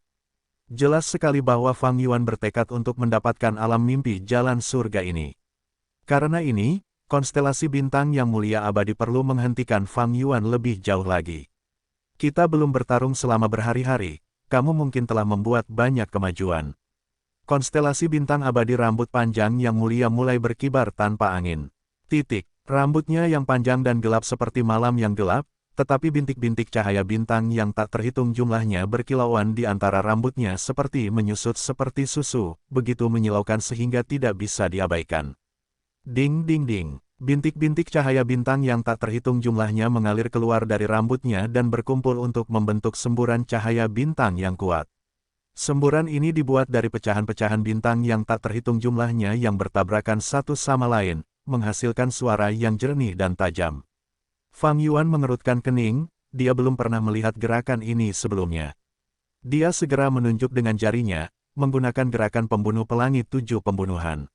Jelas sekali bahwa Fang Yuan bertekad untuk mendapatkan alam mimpi jalan surga ini. Karena ini, konstelasi bintang yang mulia abadi perlu menghentikan Fang Yuan lebih jauh lagi. Kita belum bertarung selama berhari-hari, kamu mungkin telah membuat banyak kemajuan. Konstelasi bintang abadi rambut panjang yang mulia mulai berkibar tanpa angin. Rambutnya yang panjang dan gelap seperti malam yang gelap, tetapi bintik-bintik cahaya bintang yang tak terhitung jumlahnya berkilauan di antara rambutnya seperti menyusut seperti susu, begitu menyilaukan sehingga tidak bisa diabaikan. Ding ding ding, bintik-bintik cahaya bintang yang tak terhitung jumlahnya mengalir keluar dari rambutnya dan berkumpul untuk membentuk semburan cahaya bintang yang kuat. Semburan ini dibuat dari pecahan-pecahan bintang yang tak terhitung jumlahnya yang bertabrakan satu sama lain, menghasilkan suara yang jernih dan tajam. Fang Yuan mengerutkan kening, dia belum pernah melihat gerakan ini sebelumnya. Dia segera menunjuk dengan jarinya, menggunakan gerakan pembunuh pelangi 7 pembunuhan.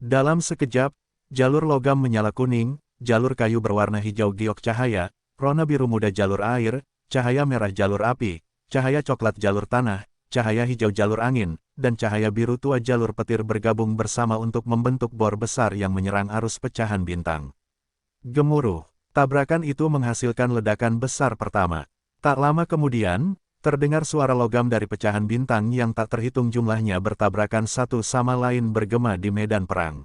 Dalam sekejap, jalur logam menyala kuning, jalur kayu berwarna hijau giok cahaya, rona biru muda jalur air, cahaya merah jalur api, cahaya coklat jalur tanah, cahaya hijau jalur angin, dan cahaya biru tua jalur petir bergabung bersama untuk membentuk bor besar yang menyerang arus pecahan bintang. Gemuruh, tabrakan itu menghasilkan ledakan besar pertama. Tak lama kemudian, terdengar suara logam dari pecahan bintang yang tak terhitung jumlahnya bertabrakan satu sama lain bergema di medan perang.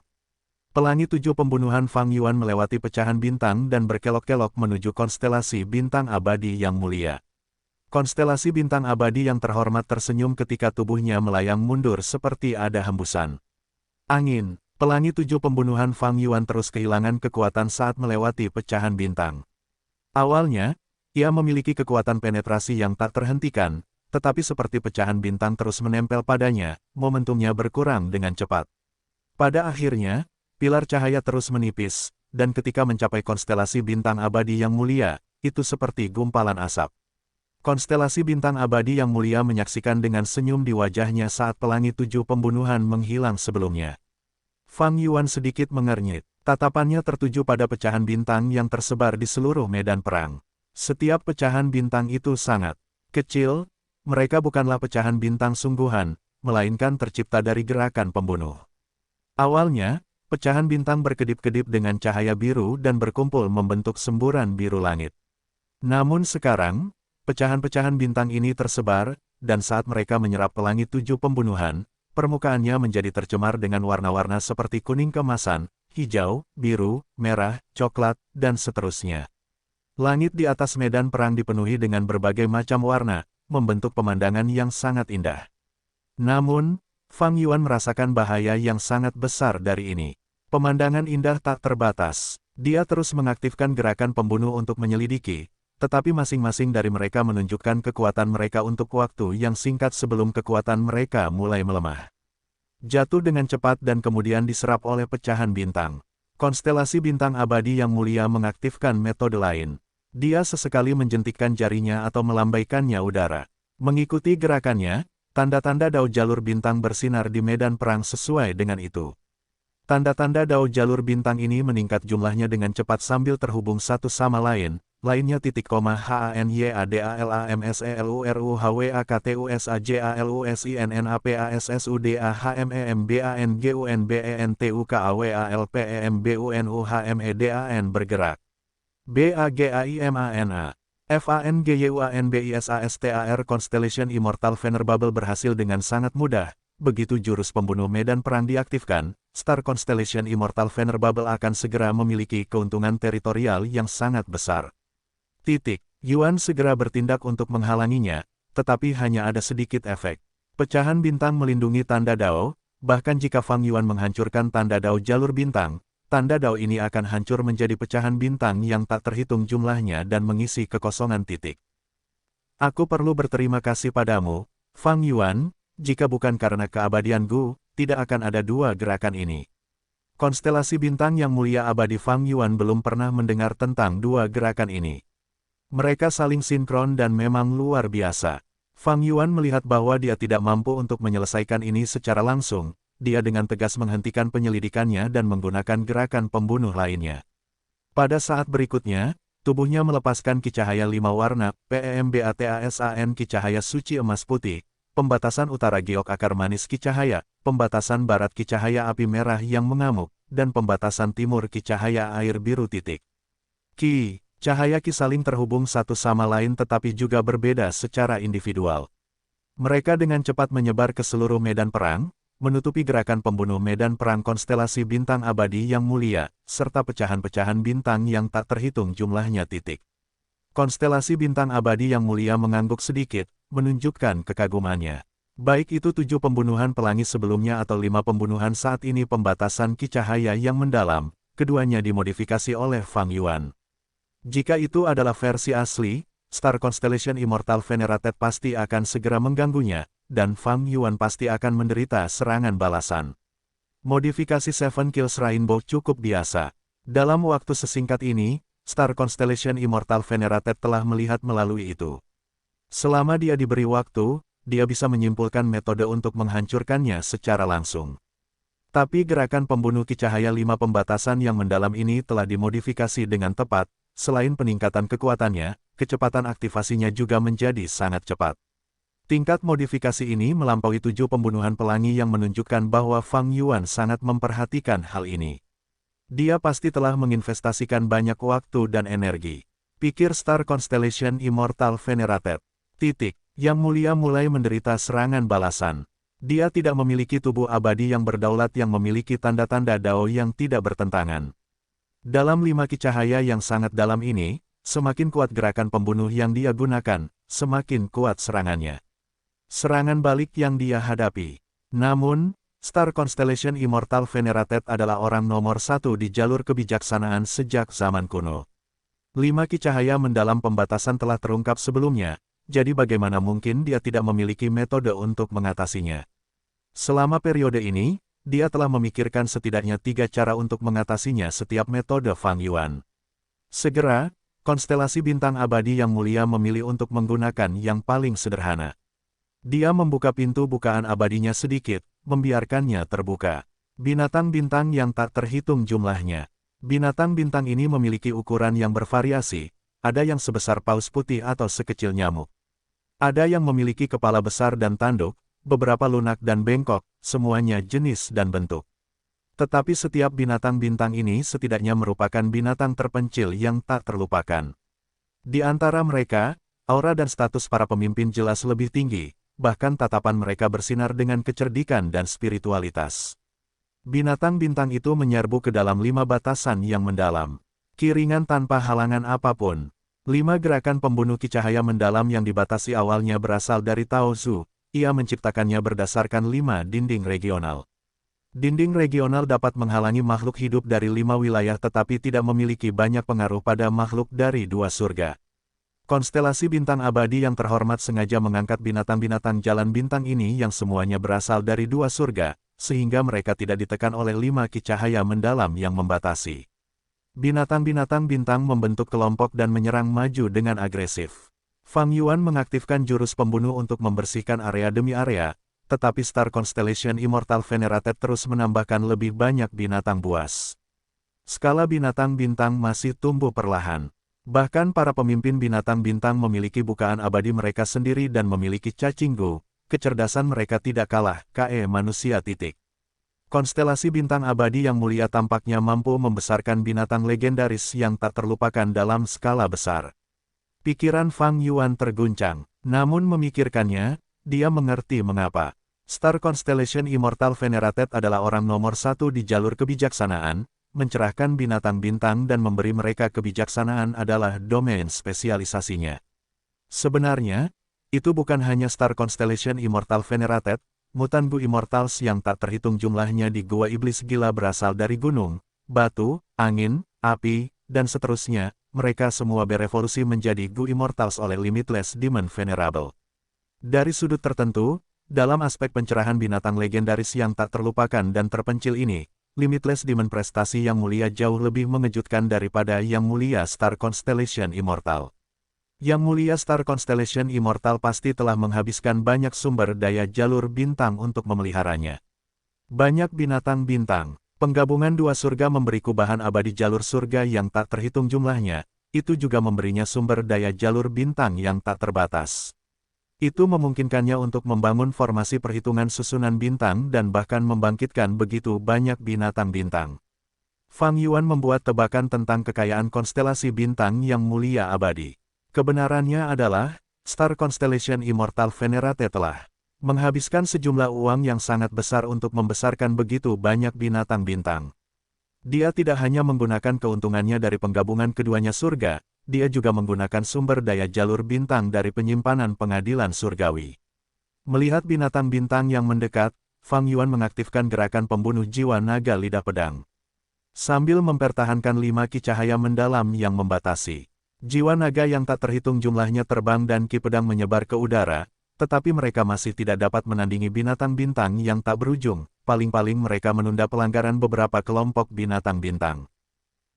Pelangi 7 pembunuhan Fang Yuan melewati pecahan bintang dan berkelok-kelok menuju konstelasi bintang abadi yang mulia. Konstelasi bintang abadi yang terhormat tersenyum ketika tubuhnya melayang mundur seperti ada hembusan angin. Pelangi 7 pembunuhan Fang Yuan terus kehilangan kekuatan saat melewati pecahan bintang. Awalnya, ia memiliki kekuatan penetrasi yang tak terhentikan, tetapi seperti pecahan bintang terus menempel padanya, momentumnya berkurang dengan cepat. Pada akhirnya, pilar cahaya terus menipis, dan ketika mencapai konstelasi bintang abadi yang mulia, itu seperti gumpalan asap. Konstelasi bintang abadi yang mulia menyaksikan dengan senyum di wajahnya saat pelangi 7 pembunuhan menghilang sebelumnya. Fang Yuan sedikit mengernyit, tatapannya tertuju pada pecahan bintang yang tersebar di seluruh medan perang. Setiap pecahan bintang itu sangat kecil, mereka bukanlah pecahan bintang sungguhan, melainkan tercipta dari gerakan pembunuh. Awalnya, pecahan bintang berkedip-kedip dengan cahaya biru dan berkumpul membentuk semburan biru langit. Namun sekarang, pecahan-pecahan bintang ini tersebar, dan saat mereka menyerap pelangi 7 pembunuhan, permukaannya menjadi tercemar dengan warna-warna seperti kuning keemasan, hijau, biru, merah, coklat, dan seterusnya. Langit di atas medan perang dipenuhi dengan berbagai macam warna, membentuk pemandangan yang sangat indah. Namun, Fang Yuan merasakan bahaya yang sangat besar dari ini. Pemandangan indah tak terbatas. Dia terus mengaktifkan gerakan pembunuh untuk menyelidiki, tetapi masing-masing dari mereka menunjukkan kekuatan mereka untuk waktu yang singkat sebelum kekuatan mereka mulai melemah. Jatuh dengan cepat dan kemudian diserap oleh pecahan bintang. Konstelasi bintang abadi yang mulia mengaktifkan metode lain. Dia sesekali menjentikkan jarinya atau melambaikannya udara. Mengikuti gerakannya, tanda-tanda dao jalur bintang bersinar di medan perang sesuai dengan itu. Tanda-tanda dao jalur bintang ini meningkat jumlahnya dengan cepat sambil terhubung satu sama lain, lainnya titik koma HANYADALAMSELURUHWAKTUSAJALUSINNAPASSUDAHMEMBANGUNBENTUKAWALPMBANGGUNBENTUKAWALPMBANGGUNBANA FANGYUANBISASTAR Constellation Immortal Venerable berhasil dengan sangat mudah. Begitu jurus pembunuh medan perang diaktifkan, Star Constellation Immortal Venerable akan segera memiliki keuntungan teritorial yang sangat besar. Yuan segera bertindak untuk menghalanginya, tetapi hanya ada sedikit efek. Pecahan bintang melindungi tanda dao, bahkan jika Fang Yuan menghancurkan tanda dao jalur bintang, tanda dao ini akan hancur menjadi pecahan bintang yang tak terhitung jumlahnya dan mengisi kekosongan. Aku perlu berterima kasih padamu, Fang Yuan, jika bukan karena keabadian Gu, tidak akan ada dua gerakan ini. Konstelasi bintang yang mulia abadi Fang Yuan belum pernah mendengar tentang dua gerakan ini. Mereka saling sinkron dan memang luar biasa. Fang Yuan melihat bahwa dia tidak mampu untuk menyelesaikan ini secara langsung, dia dengan tegas menghentikan penyelidikannya dan menggunakan gerakan pembunuh lainnya. Pada saat berikutnya, tubuhnya melepaskan ki cahaya 5 warna, PEMBATASAN ki cahaya suci emas putih, pembatasan utara giok akar manis ki cahaya, pembatasan barat ki cahaya api merah yang mengamuk, dan pembatasan timur ki cahaya air biru titik. Cahaya ki saling terhubung satu sama lain tetapi juga berbeda secara individual. Mereka dengan cepat menyebar ke seluruh medan perang, menutupi gerakan pembunuh medan perang konstelasi bintang abadi yang mulia, serta pecahan-pecahan bintang yang tak terhitung jumlahnya titik. Konstelasi bintang abadi yang mulia mengangguk sedikit, menunjukkan kekagumannya. Baik itu 7 pembunuhan pelangi sebelumnya atau 5 pembunuhan saat ini pembatasan ki cahaya yang mendalam, keduanya dimodifikasi oleh Fang Yuan. Jika itu adalah versi asli, Star Constellation Immortal Venerated pasti akan segera mengganggunya, dan Fang Yuan pasti akan menderita serangan balasan. Modifikasi Seven Kills Rainbow cukup biasa. Dalam waktu sesingkat ini, Star Constellation Immortal Venerated telah melihat melalui itu. Selama dia diberi waktu, dia bisa menyimpulkan metode untuk menghancurkannya secara langsung. Tapi gerakan pembunuh ki cahaya 5 pembatasan yang mendalam ini telah dimodifikasi dengan tepat. Selain peningkatan kekuatannya, kecepatan aktivasinya juga menjadi sangat cepat. Tingkat modifikasi ini melampaui 7 pembunuhan pelangi yang menunjukkan bahwa Fang Yuan sangat memperhatikan hal ini. Dia pasti telah menginvestasikan banyak waktu dan energi. Pikir Star Constellation Immortal Venerated. Yang mulia mulai menderita serangan balasan. Dia tidak memiliki tubuh abadi yang berdaulat yang memiliki tanda-tanda Dao yang tidak bertentangan. Dalam 5 ki cahaya yang sangat dalam ini, semakin kuat gerakan pembunuh yang dia gunakan, semakin kuat serangannya. Serangan balik yang dia hadapi. Namun, Star Constellation Immortal Venerated adalah orang nomor 1 di jalur kebijaksanaan sejak zaman kuno. 5 ki cahaya mendalam pembatasan telah terungkap sebelumnya, jadi bagaimana mungkin dia tidak memiliki metode untuk mengatasinya. Selama periode ini, dia telah memikirkan setidaknya 3 cara untuk mengatasinya setiap metode Fang Yuan. Segera, konstelasi bintang abadi yang mulia memilih untuk menggunakan yang paling sederhana. Dia membuka pintu bukaan abadinya sedikit, membiarkannya terbuka. Binatang bintang yang tak terhitung jumlahnya. Binatang bintang ini memiliki ukuran yang bervariasi, ada yang sebesar paus putih atau sekecil nyamuk. Ada yang memiliki kepala besar dan tanduk, beberapa lunak dan bengkok, semuanya jenis dan bentuk. Tetapi setiap binatang bintang ini setidaknya merupakan binatang terpencil yang tak terlupakan. Di antara mereka, aura dan status para pemimpin jelas lebih tinggi, bahkan tatapan mereka bersinar dengan kecerdikan dan spiritualitas. Binatang bintang itu menyerbu ke dalam 5 batasan yang mendalam. Kiringan tanpa halangan apapun. 5 gerakan pembunuh ki cahaya mendalam yang dibatasi awalnya berasal dari Tao Zu. Ia menciptakannya berdasarkan 5 dinding regional. Dinding regional dapat menghalangi makhluk hidup dari 5 wilayah tetapi tidak memiliki banyak pengaruh pada makhluk dari 2 surga. Konstelasi bintang abadi yang terhormat sengaja mengangkat binatang-binatang jalan bintang ini yang semuanya berasal dari 2 surga, sehingga mereka tidak ditekan oleh 5 ki cahaya mendalam yang membatasi. Binatang-binatang bintang membentuk kelompok dan menyerang maju dengan agresif. Fang Yuan mengaktifkan jurus pembunuh untuk membersihkan area demi area, tetapi Star Constellation Immortal Venerated terus menambahkan lebih banyak binatang buas. Skala binatang bintang masih tumbuh perlahan. Bahkan para pemimpin binatang bintang memiliki bukaan abadi mereka sendiri dan memiliki cacing Gu, kecerdasan mereka tidak kalah, manusia. Konstelasi bintang abadi yang mulia tampaknya mampu membesarkan binatang legendaris yang tak terlupakan dalam skala besar. Pikiran Fang Yuan terguncang, namun memikirkannya, dia mengerti mengapa. Star Constellation Immortal Venerated adalah orang nomor 1 di jalur kebijaksanaan, mencerahkan binatang bintang dan memberi mereka kebijaksanaan adalah domain spesialisasinya. Sebenarnya, itu bukan hanya Star Constellation Immortal Venerated, mutan Gu Immortals yang tak terhitung jumlahnya di Gua Iblis Gila berasal dari gunung, batu, angin, api, dan seterusnya. Mereka semua berevolusi menjadi Gu Immortals oleh Limitless Demon Venerable. Dari sudut tertentu, dalam aspek pencerahan binatang legendaris yang tak terlupakan dan terpencil ini, Limitless Demon prestasi yang mulia jauh lebih mengejutkan daripada Yang Mulia Star Constellation Immortal. Yang Mulia Star Constellation Immortal pasti telah menghabiskan banyak sumber daya jalur bintang untuk memeliharanya. Banyak binatang bintang. Penggabungan dua surga memberi kubahan abadi jalur surga yang tak terhitung jumlahnya, itu juga memberinya sumber daya jalur bintang yang tak terbatas. Itu memungkinkannya untuk membangun formasi perhitungan susunan bintang dan bahkan membangkitkan begitu banyak binatang bintang. Fang Yuan membuat tebakan tentang kekayaan konstelasi bintang yang mulia abadi. Kebenarannya adalah, Star Constellation Immortal Venerate telah menghabiskan sejumlah uang yang sangat besar untuk membesarkan begitu banyak binatang bintang. Dia tidak hanya menggunakan keuntungannya dari penggabungan keduanya surga, dia juga menggunakan sumber daya jalur bintang dari penyimpanan pengadilan surgawi. Melihat binatang bintang yang mendekat, Fang Yuan mengaktifkan gerakan pembunuh jiwa naga lidah pedang. Sambil mempertahankan 5 ki cahaya mendalam yang membatasi. Jiwa naga yang tak terhitung jumlahnya terbang dan ki pedang menyebar ke udara, tetapi mereka masih tidak dapat menandingi binatang bintang yang tak berujung, paling-paling mereka menunda pelanggaran beberapa kelompok binatang bintang.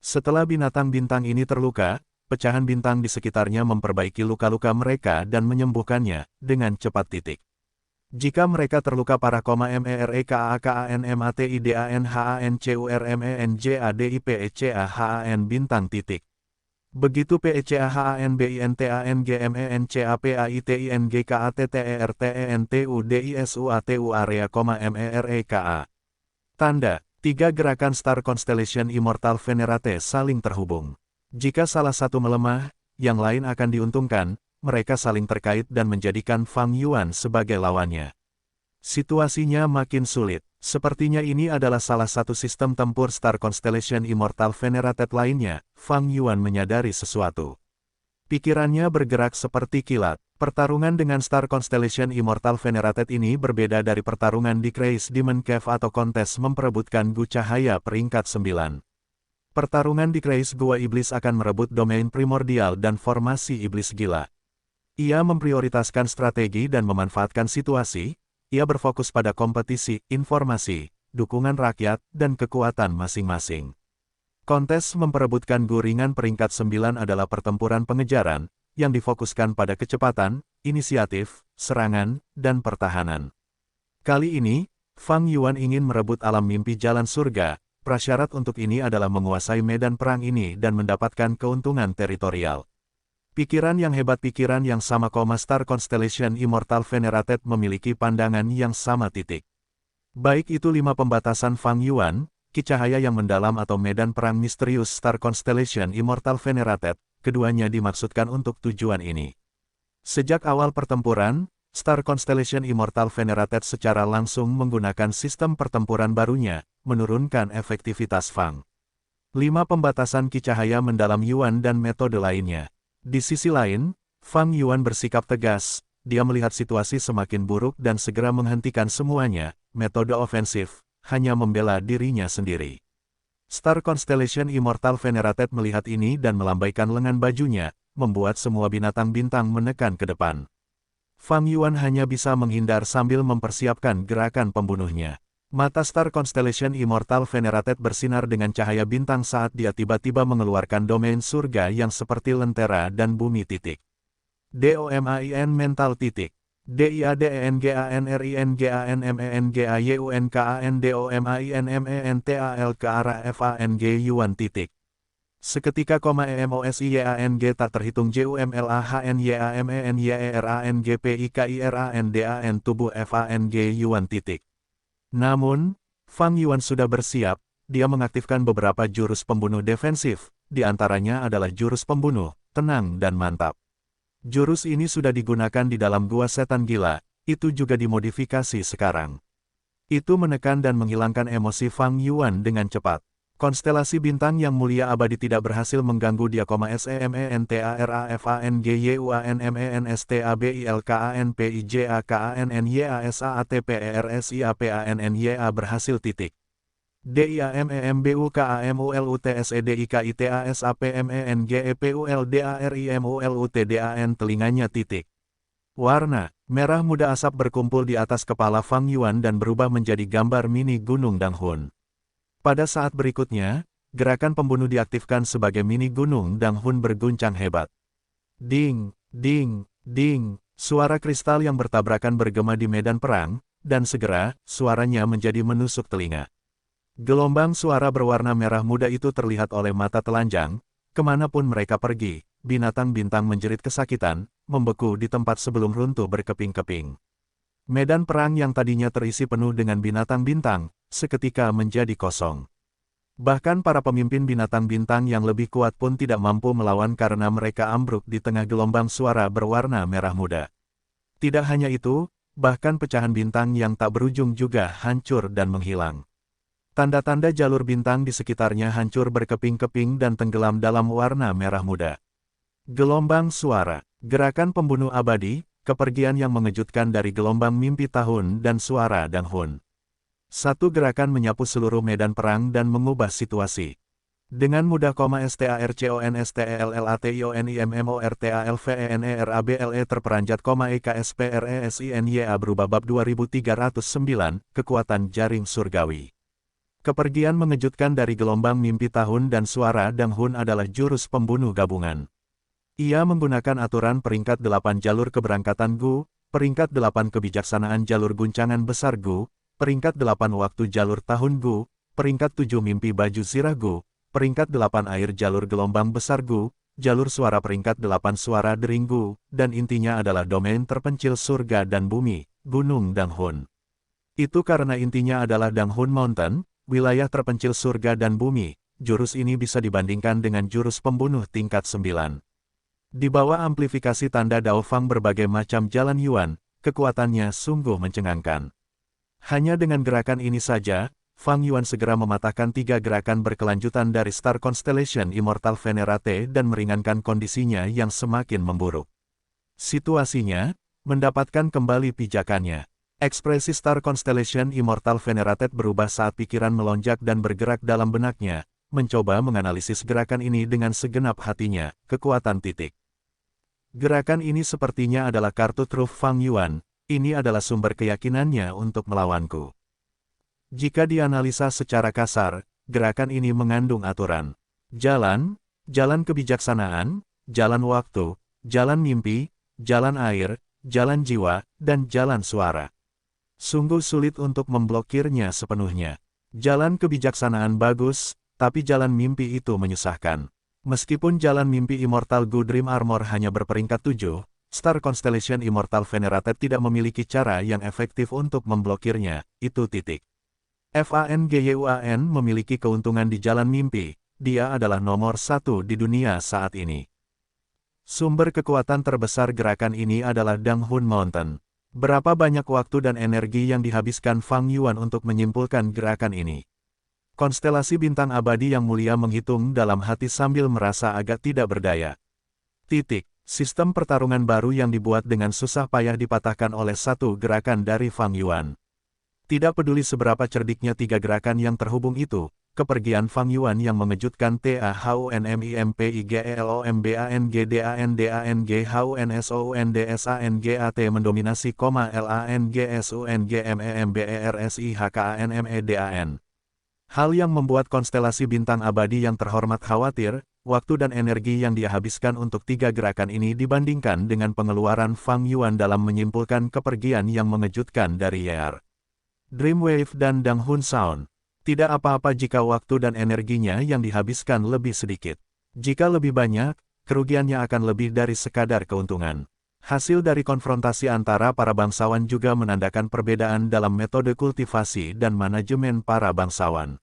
Setelah binatang bintang ini terluka, pecahan bintang di sekitarnya memperbaiki luka-luka mereka dan menyembuhkannya dengan cepat. Jika mereka terluka parah, MEREKAANMATIDANHANCURMENJADIPECAHAN bintang. Begitu PECAHANBINTANGMENCAPAITINGKATTERTENTUDISUATU area, MEREKA. Tanda, 3 gerakan Star Constellation Immortal Venerate saling terhubung. Jika salah satu melemah, yang lain akan diuntungkan, mereka saling terkait dan menjadikan Fang Yuan sebagai lawannya. Situasinya makin sulit. Sepertinya ini adalah salah satu sistem tempur Star Constellation Immortal Venerate lainnya. Fang Yuan menyadari sesuatu. Pikirannya bergerak seperti kilat. Pertarungan dengan Star Constellation Immortal Venerate ini berbeda dari pertarungan di Crazy Demon Cave atau kontes memperebutkan Gu Cahaya peringkat 9. Pertarungan di Crazy Gua Iblis akan merebut domain primordial dan formasi iblis gila. Ia memprioritaskan strategi dan memanfaatkan situasi. Ia berfokus pada kompetisi, informasi, dukungan rakyat, dan kekuatan masing-masing. Kontes memperebutkan Gu ringan peringkat 9 adalah pertempuran pengejaran, yang difokuskan pada kecepatan, inisiatif, serangan, dan pertahanan. Kali ini, Fang Yuan ingin merebut alam mimpi jalan surga. Prasyarat untuk ini adalah menguasai medan perang ini dan mendapatkan keuntungan teritorial. Pikiran yang hebat, pikiran yang sama, Star Constellation Immortal Venerate memiliki pandangan yang sama. Baik itu 5 pembatasan Fang Yuan, ki cahaya yang mendalam atau medan perang misterius Star Constellation Immortal Venerate, keduanya dimaksudkan untuk tujuan ini. Sejak awal pertempuran, Star Constellation Immortal Venerate secara langsung menggunakan sistem pertempuran barunya, menurunkan efektivitas Fang. 5 pembatasan ki cahaya mendalam Yuan dan metode lainnya. Di sisi lain, Fang Yuan bersikap tegas, dia melihat situasi semakin buruk dan segera menghentikan semuanya, metode ofensif, hanya membela dirinya sendiri. Star Constellation Immortal Venerate melihat ini dan melambaikan lengan bajunya, membuat semua binatang bintang menekan ke depan. Fang Yuan hanya bisa menghindar sambil mempersiapkan gerakan pembunuhnya. Mata Star Constellation Immortal Venerate bersinar dengan cahaya bintang saat dia tiba-tiba mengeluarkan domain surga yang seperti lentera dan bumi. DOMAIN mental. DIADENGANRINGANMENGAYUNKANDOMAINMENTAL ke arah FANG Yuan. Seketika, EMOSIYANG tak terhitung JUMLAHNYAMENYERANGPIKIRANDAN tubuh FANG Yuan. Namun, Fang Yuan sudah bersiap, dia mengaktifkan beberapa jurus pembunuh defensif, di antaranya adalah jurus pembunuh, tenang dan mantap. Jurus ini sudah digunakan di dalam Gua Setan Gila, itu juga dimodifikasi sekarang. Itu menekan dan menghilangkan emosi Fang Yuan dengan cepat. Konstelasi bintang yang mulia abadi tidak berhasil mengganggu dia, SEMENTARAFANGYUANMENSTABILKANPIJAKANNYASAATPERSIAPANNYA berhasil. DIAMMBUKAMULUTSEDIKITASAPMENGEPULDARIMULUTDAN telinganya. Warna merah muda asap berkumpul di atas kepala Fang Yuan dan berubah menjadi gambar mini gunung Danghun. Pada saat berikutnya, gerakan pembunuh diaktifkan sebagai mini gunung Danghun berguncang hebat. Ding, ding, ding, suara kristal yang bertabrakan bergema di medan perang, dan segera, suaranya menjadi menusuk telinga. Gelombang suara berwarna merah muda itu terlihat oleh mata telanjang, kemanapun mereka pergi, binatang bintang menjerit kesakitan, membeku di tempat sebelum runtuh berkeping-keping. Medan perang yang tadinya terisi penuh dengan binatang bintang, seketika menjadi kosong. Bahkan para pemimpin binatang bintang yang lebih kuat pun tidak mampu melawan karena mereka ambruk di tengah gelombang suara berwarna merah muda. Tidak hanya itu, bahkan pecahan bintang yang tak berujung juga hancur dan menghilang. Tanda-tanda jalur bintang di sekitarnya hancur berkeping-keping dan tenggelam dalam warna merah muda. Gelombang suara, gerakan pembunuh abadi, kepergian yang mengejutkan dari gelombang mimpi tahun dan suara Danghun. Satu gerakan menyapu seluruh medan perang dan mengubah situasi. Dengan mudah, STARCONSTLATIONIMMORTALVENERABLE terperanjat, EKSPRESINYA berubah bab 2309, kekuatan jaring surgawi. Kepergian mengejutkan dari gelombang mimpi tahun dan suara Danghun adalah jurus pembunuh gabungan. Ia menggunakan aturan peringkat 8 jalur keberangkatan Gu, peringkat 8 kebijaksanaan jalur guncangan besar Gu, peringkat 8 waktu jalur tahun Gu, peringkat 7 mimpi baju zirah Gu, peringkat 8 air jalur gelombang besar Gu, jalur suara peringkat 8 suara dering Gu, dan intinya adalah domain terpencil surga dan bumi, Gunung Danghun. Itu karena intinya adalah Danghun Mountain, wilayah terpencil surga dan bumi. Jurus ini bisa dibandingkan dengan jurus pembunuh tingkat 9. Di bawah amplifikasi tanda Dao Fang berbagai macam jalan Yuan, kekuatannya sungguh mencengangkan. Hanya dengan gerakan ini saja, Fang Yuan segera mematahkan 3 gerakan berkelanjutan dari Star Constellation Immortal Venerate dan meringankan kondisinya yang semakin memburuk. Situasinya, mendapatkan kembali pijakannya. Ekspresi Star Constellation Immortal Venerated berubah saat pikiran melonjak dan bergerak dalam benaknya, mencoba menganalisis gerakan ini dengan segenap hatinya, kekuatan titik. Gerakan ini sepertinya adalah kartu truf Fang Yuan, ini adalah sumber keyakinannya untuk melawanku. Jika dianalisa secara kasar, gerakan ini mengandung aturan. Jalan, jalan kebijaksanaan, jalan waktu, jalan mimpi, jalan air, jalan jiwa, dan jalan suara. Sungguh sulit untuk memblokirnya sepenuhnya. Jalan kebijaksanaan bagus, tapi jalan mimpi itu menyusahkan. Meskipun jalan mimpi Immortal Gu Dream Armor hanya berperingkat 7, Star Constellation Immortal Venerated tidak memiliki cara yang efektif untuk memblokirnya, itu titik. FANGYUAN memiliki keuntungan di jalan mimpi, dia adalah nomor 1 di dunia saat ini. Sumber kekuatan terbesar gerakan ini adalah Danghun Mountain. Berapa banyak waktu dan energi yang dihabiskan Fang Yuan untuk menyimpulkan gerakan ini? Konstelasi bintang abadi yang mulia menghitung dalam hati sambil merasa agak tidak berdaya. Titik. Sistem pertarungan baru yang dibuat dengan susah payah dipatahkan oleh satu gerakan dari Fang Yuan. Tidak peduli seberapa cerdiknya 3 gerakan yang terhubung itu, kepergian Fang Yuan yang mengejutkan TAHUNMIMPIGLOMBANGDANDANGHUNSOUNDSANGAT mendominasi, LANGSUNGMEMBERSIHKANMEDAN. Hal yang membuat konstelasi bintang abadi yang terhormat khawatir, waktu dan energi yang dia habiskan untuk 3 gerakan ini dibandingkan dengan pengeluaran Fang Yuan dalam menyimpulkan kepergian yang mengejutkan dari YR, Dreamwave dan Danghun Sound. Tidak apa-apa jika waktu dan energinya yang dihabiskan lebih sedikit. Jika lebih banyak, kerugiannya akan lebih dari sekadar keuntungan. Hasil dari konfrontasi antara para bangsawan juga menandakan perbedaan dalam metode kultivasi dan manajemen para bangsawan.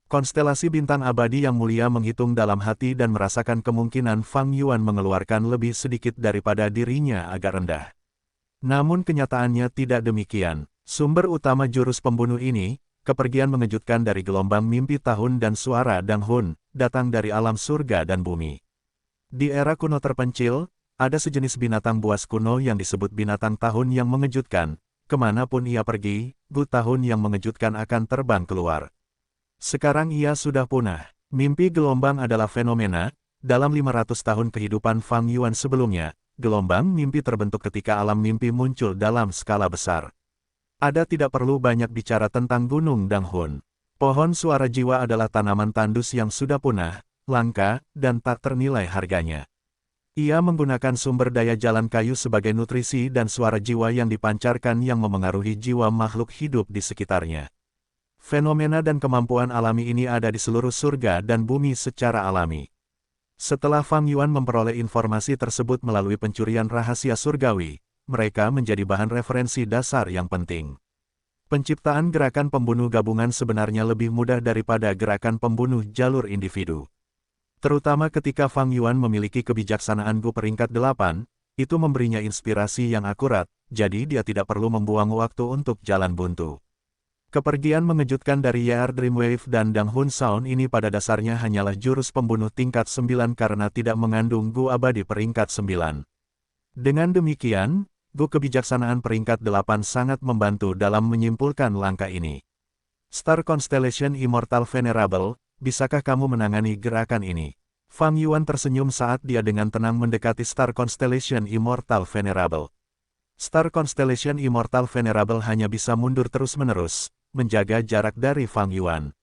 Konstelasi bintang abadi yang mulia menghitung dalam hati dan merasakan kemungkinan Fang Yuan mengeluarkan lebih sedikit daripada dirinya agak rendah. Namun kenyataannya tidak demikian. Sumber utama jurus pembunuh ini, kepergian mengejutkan dari gelombang mimpi tahun dan suara Danghun, datang dari alam surga dan bumi. Di era kuno terpencil, ada sejenis binatang buas kuno yang disebut binatang tahun yang mengejutkan. Kemanapun ia pergi, Gu tahun yang mengejutkan akan terbang keluar. Sekarang ia sudah punah. Mimpi gelombang adalah fenomena. Dalam 500 tahun kehidupan Fang Yuan sebelumnya, gelombang mimpi terbentuk ketika alam mimpi muncul dalam skala besar. Ada tidak perlu banyak bicara tentang Gunung Danghun. Pohon suara jiwa adalah tanaman tandus yang sudah punah, langka, dan tak ternilai harganya. Ia menggunakan sumber daya jalan kayu sebagai nutrisi dan suara jiwa yang dipancarkan yang memengaruhi jiwa makhluk hidup di sekitarnya. Fenomena dan kemampuan alami ini ada di seluruh surga dan bumi secara alami. Setelah Fang Yuan memperoleh informasi tersebut melalui pencurian rahasia surgawi, mereka menjadi bahan referensi dasar yang penting. Penciptaan gerakan pembunuh gabungan sebenarnya lebih mudah daripada gerakan pembunuh jalur individu. Terutama ketika Fang Yuan memiliki kebijaksanaan Gu peringkat 8, itu memberinya inspirasi yang akurat, jadi dia tidak perlu membuang waktu untuk jalan buntu. Kepergian mengejutkan dari YR Dreamwave dan Dang Hun Sound ini pada dasarnya hanyalah jurus pembunuh tingkat 9 karena tidak mengandung Gu abadi peringkat 9. Dengan demikian, Gu kebijaksanaan peringkat 8 sangat membantu dalam menyimpulkan langkah ini. Star Constellation Immortal Venerable, bisakah kamu menangani gerakan ini? Fang Yuan tersenyum saat dia dengan tenang mendekati Star Constellation Immortal Venerable. Star Constellation Immortal Venerable hanya bisa mundur terus-menerus, menjaga jarak dari Fang Yuan.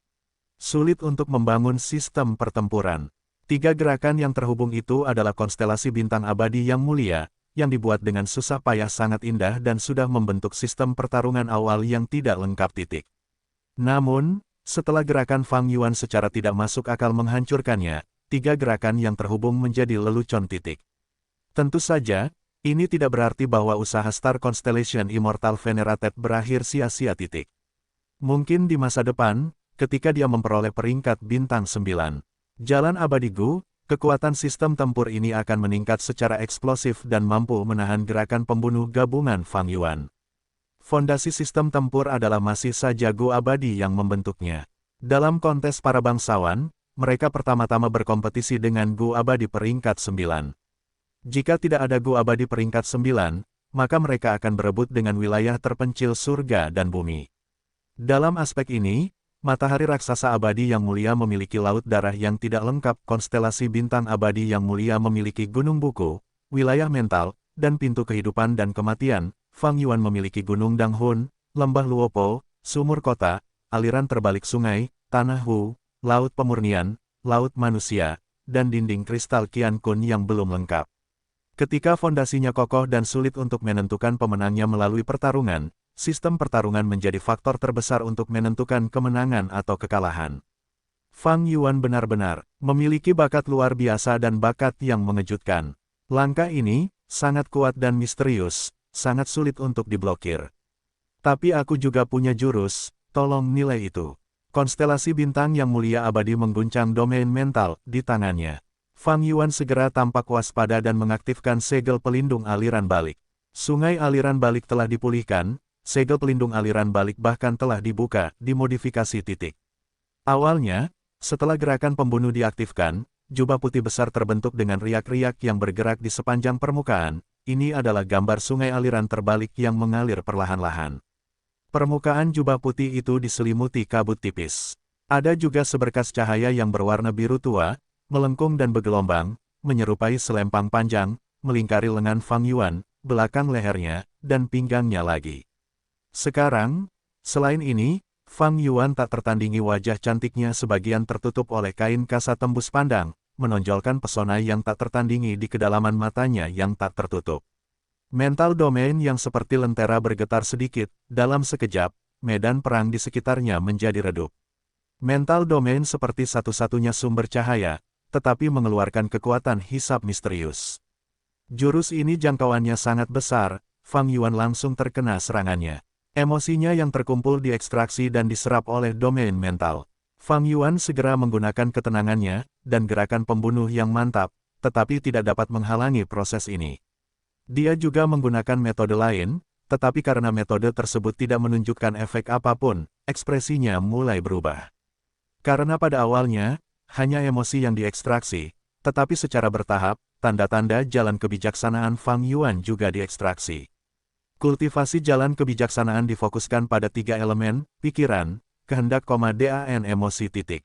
Sulit untuk membangun sistem pertempuran. 3 gerakan yang terhubung itu adalah konstelasi bintang abadi yang mulia, yang dibuat dengan susah payah sangat indah dan sudah membentuk sistem pertarungan awal yang tidak lengkap titik. Namun, setelah gerakan Fang Yuan secara tidak masuk akal menghancurkannya, 3 gerakan yang terhubung menjadi lelucon titik. Tentu saja, ini tidak berarti bahwa usaha Star Constellation Immortal Venerated berakhir sia-sia titik. Mungkin di masa depan, ketika dia memperoleh peringkat bintang 9. Jalan abadi Gu, kekuatan sistem tempur ini akan meningkat secara eksplosif dan mampu menahan gerakan pembunuh gabungan Fang Yuan. Fondasi sistem tempur adalah masih saja Gu abadi yang membentuknya. Dalam kontes para bangsawan, mereka pertama-tama berkompetisi dengan Gu abadi peringkat 9. Jika tidak ada Gu abadi peringkat 9, maka mereka akan berebut dengan wilayah terpencil surga dan bumi. Dalam aspek ini, matahari raksasa abadi yang mulia memiliki laut darah yang tidak lengkap, konstelasi bintang abadi yang mulia memiliki gunung buku, wilayah mental, dan pintu kehidupan dan kematian. Fang Yuan memiliki gunung Dang Hun, lembah Luopo, sumur kota, aliran terbalik sungai, tanah Wu, laut pemurnian, laut manusia, dan dinding kristal Qian Kun yang belum lengkap. Ketika fondasinya kokoh dan sulit untuk menentukan pemenangnya melalui pertarungan, sistem pertarungan menjadi faktor terbesar untuk menentukan kemenangan atau kekalahan. Fang Yuan benar-benar memiliki bakat luar biasa dan bakat yang mengejutkan. Langkah ini sangat kuat dan misterius, sangat sulit untuk diblokir. Tapi aku juga punya jurus, tolong nilai itu. Konstelasi bintang yang mulia abadi mengguncang domain mental di tangannya. Fang Yuan segera tampak waspada dan mengaktifkan segel pelindung aliran balik. Sungai aliran balik telah dipulihkan. Segel pelindung aliran balik bahkan telah dibuka, dimodifikasi titik. Awalnya, setelah gerakan pembunuh diaktifkan, jubah putih besar terbentuk dengan riak-riak yang bergerak di sepanjang permukaan. Ini adalah gambar sungai aliran terbalik yang mengalir perlahan-lahan. Permukaan jubah putih itu diselimuti kabut tipis. Ada juga seberkas cahaya yang berwarna biru tua, melengkung dan bergelombang, menyerupai selempang panjang, melingkari lengan Fang Yuan, belakang lehernya, dan pinggangnya lagi. Sekarang, selain ini, Fang Yuan tak tertandingi wajah cantiknya sebagian tertutup oleh kain kasa tembus pandang, menonjolkan pesona yang tak tertandingi di kedalaman matanya yang tak tertutup. Mental domain yang seperti lentera bergetar sedikit, dalam sekejap, medan perang di sekitarnya menjadi redup. Mental domain seperti satu-satunya sumber cahaya, tetapi mengeluarkan kekuatan hisap misterius. Jurus ini jangkauannya sangat besar, Fang Yuan langsung terkena serangannya. Emosinya yang terkumpul diekstraksi dan diserap oleh domain mental. Fang Yuan segera menggunakan ketenangannya, dan gerakan pembunuh yang mantap, tetapi tidak dapat menghalangi proses ini. Dia juga menggunakan metode lain, tetapi karena metode tersebut tidak menunjukkan efek apapun, ekspresinya mulai berubah. Karena pada awalnya, hanya emosi yang diekstraksi, tetapi secara bertahap, tanda-tanda jalan kebijaksanaan Fang Yuan juga diekstraksi. Kultivasi jalan kebijaksanaan difokuskan pada 3 elemen, pikiran, kehendak, dan emosi titik.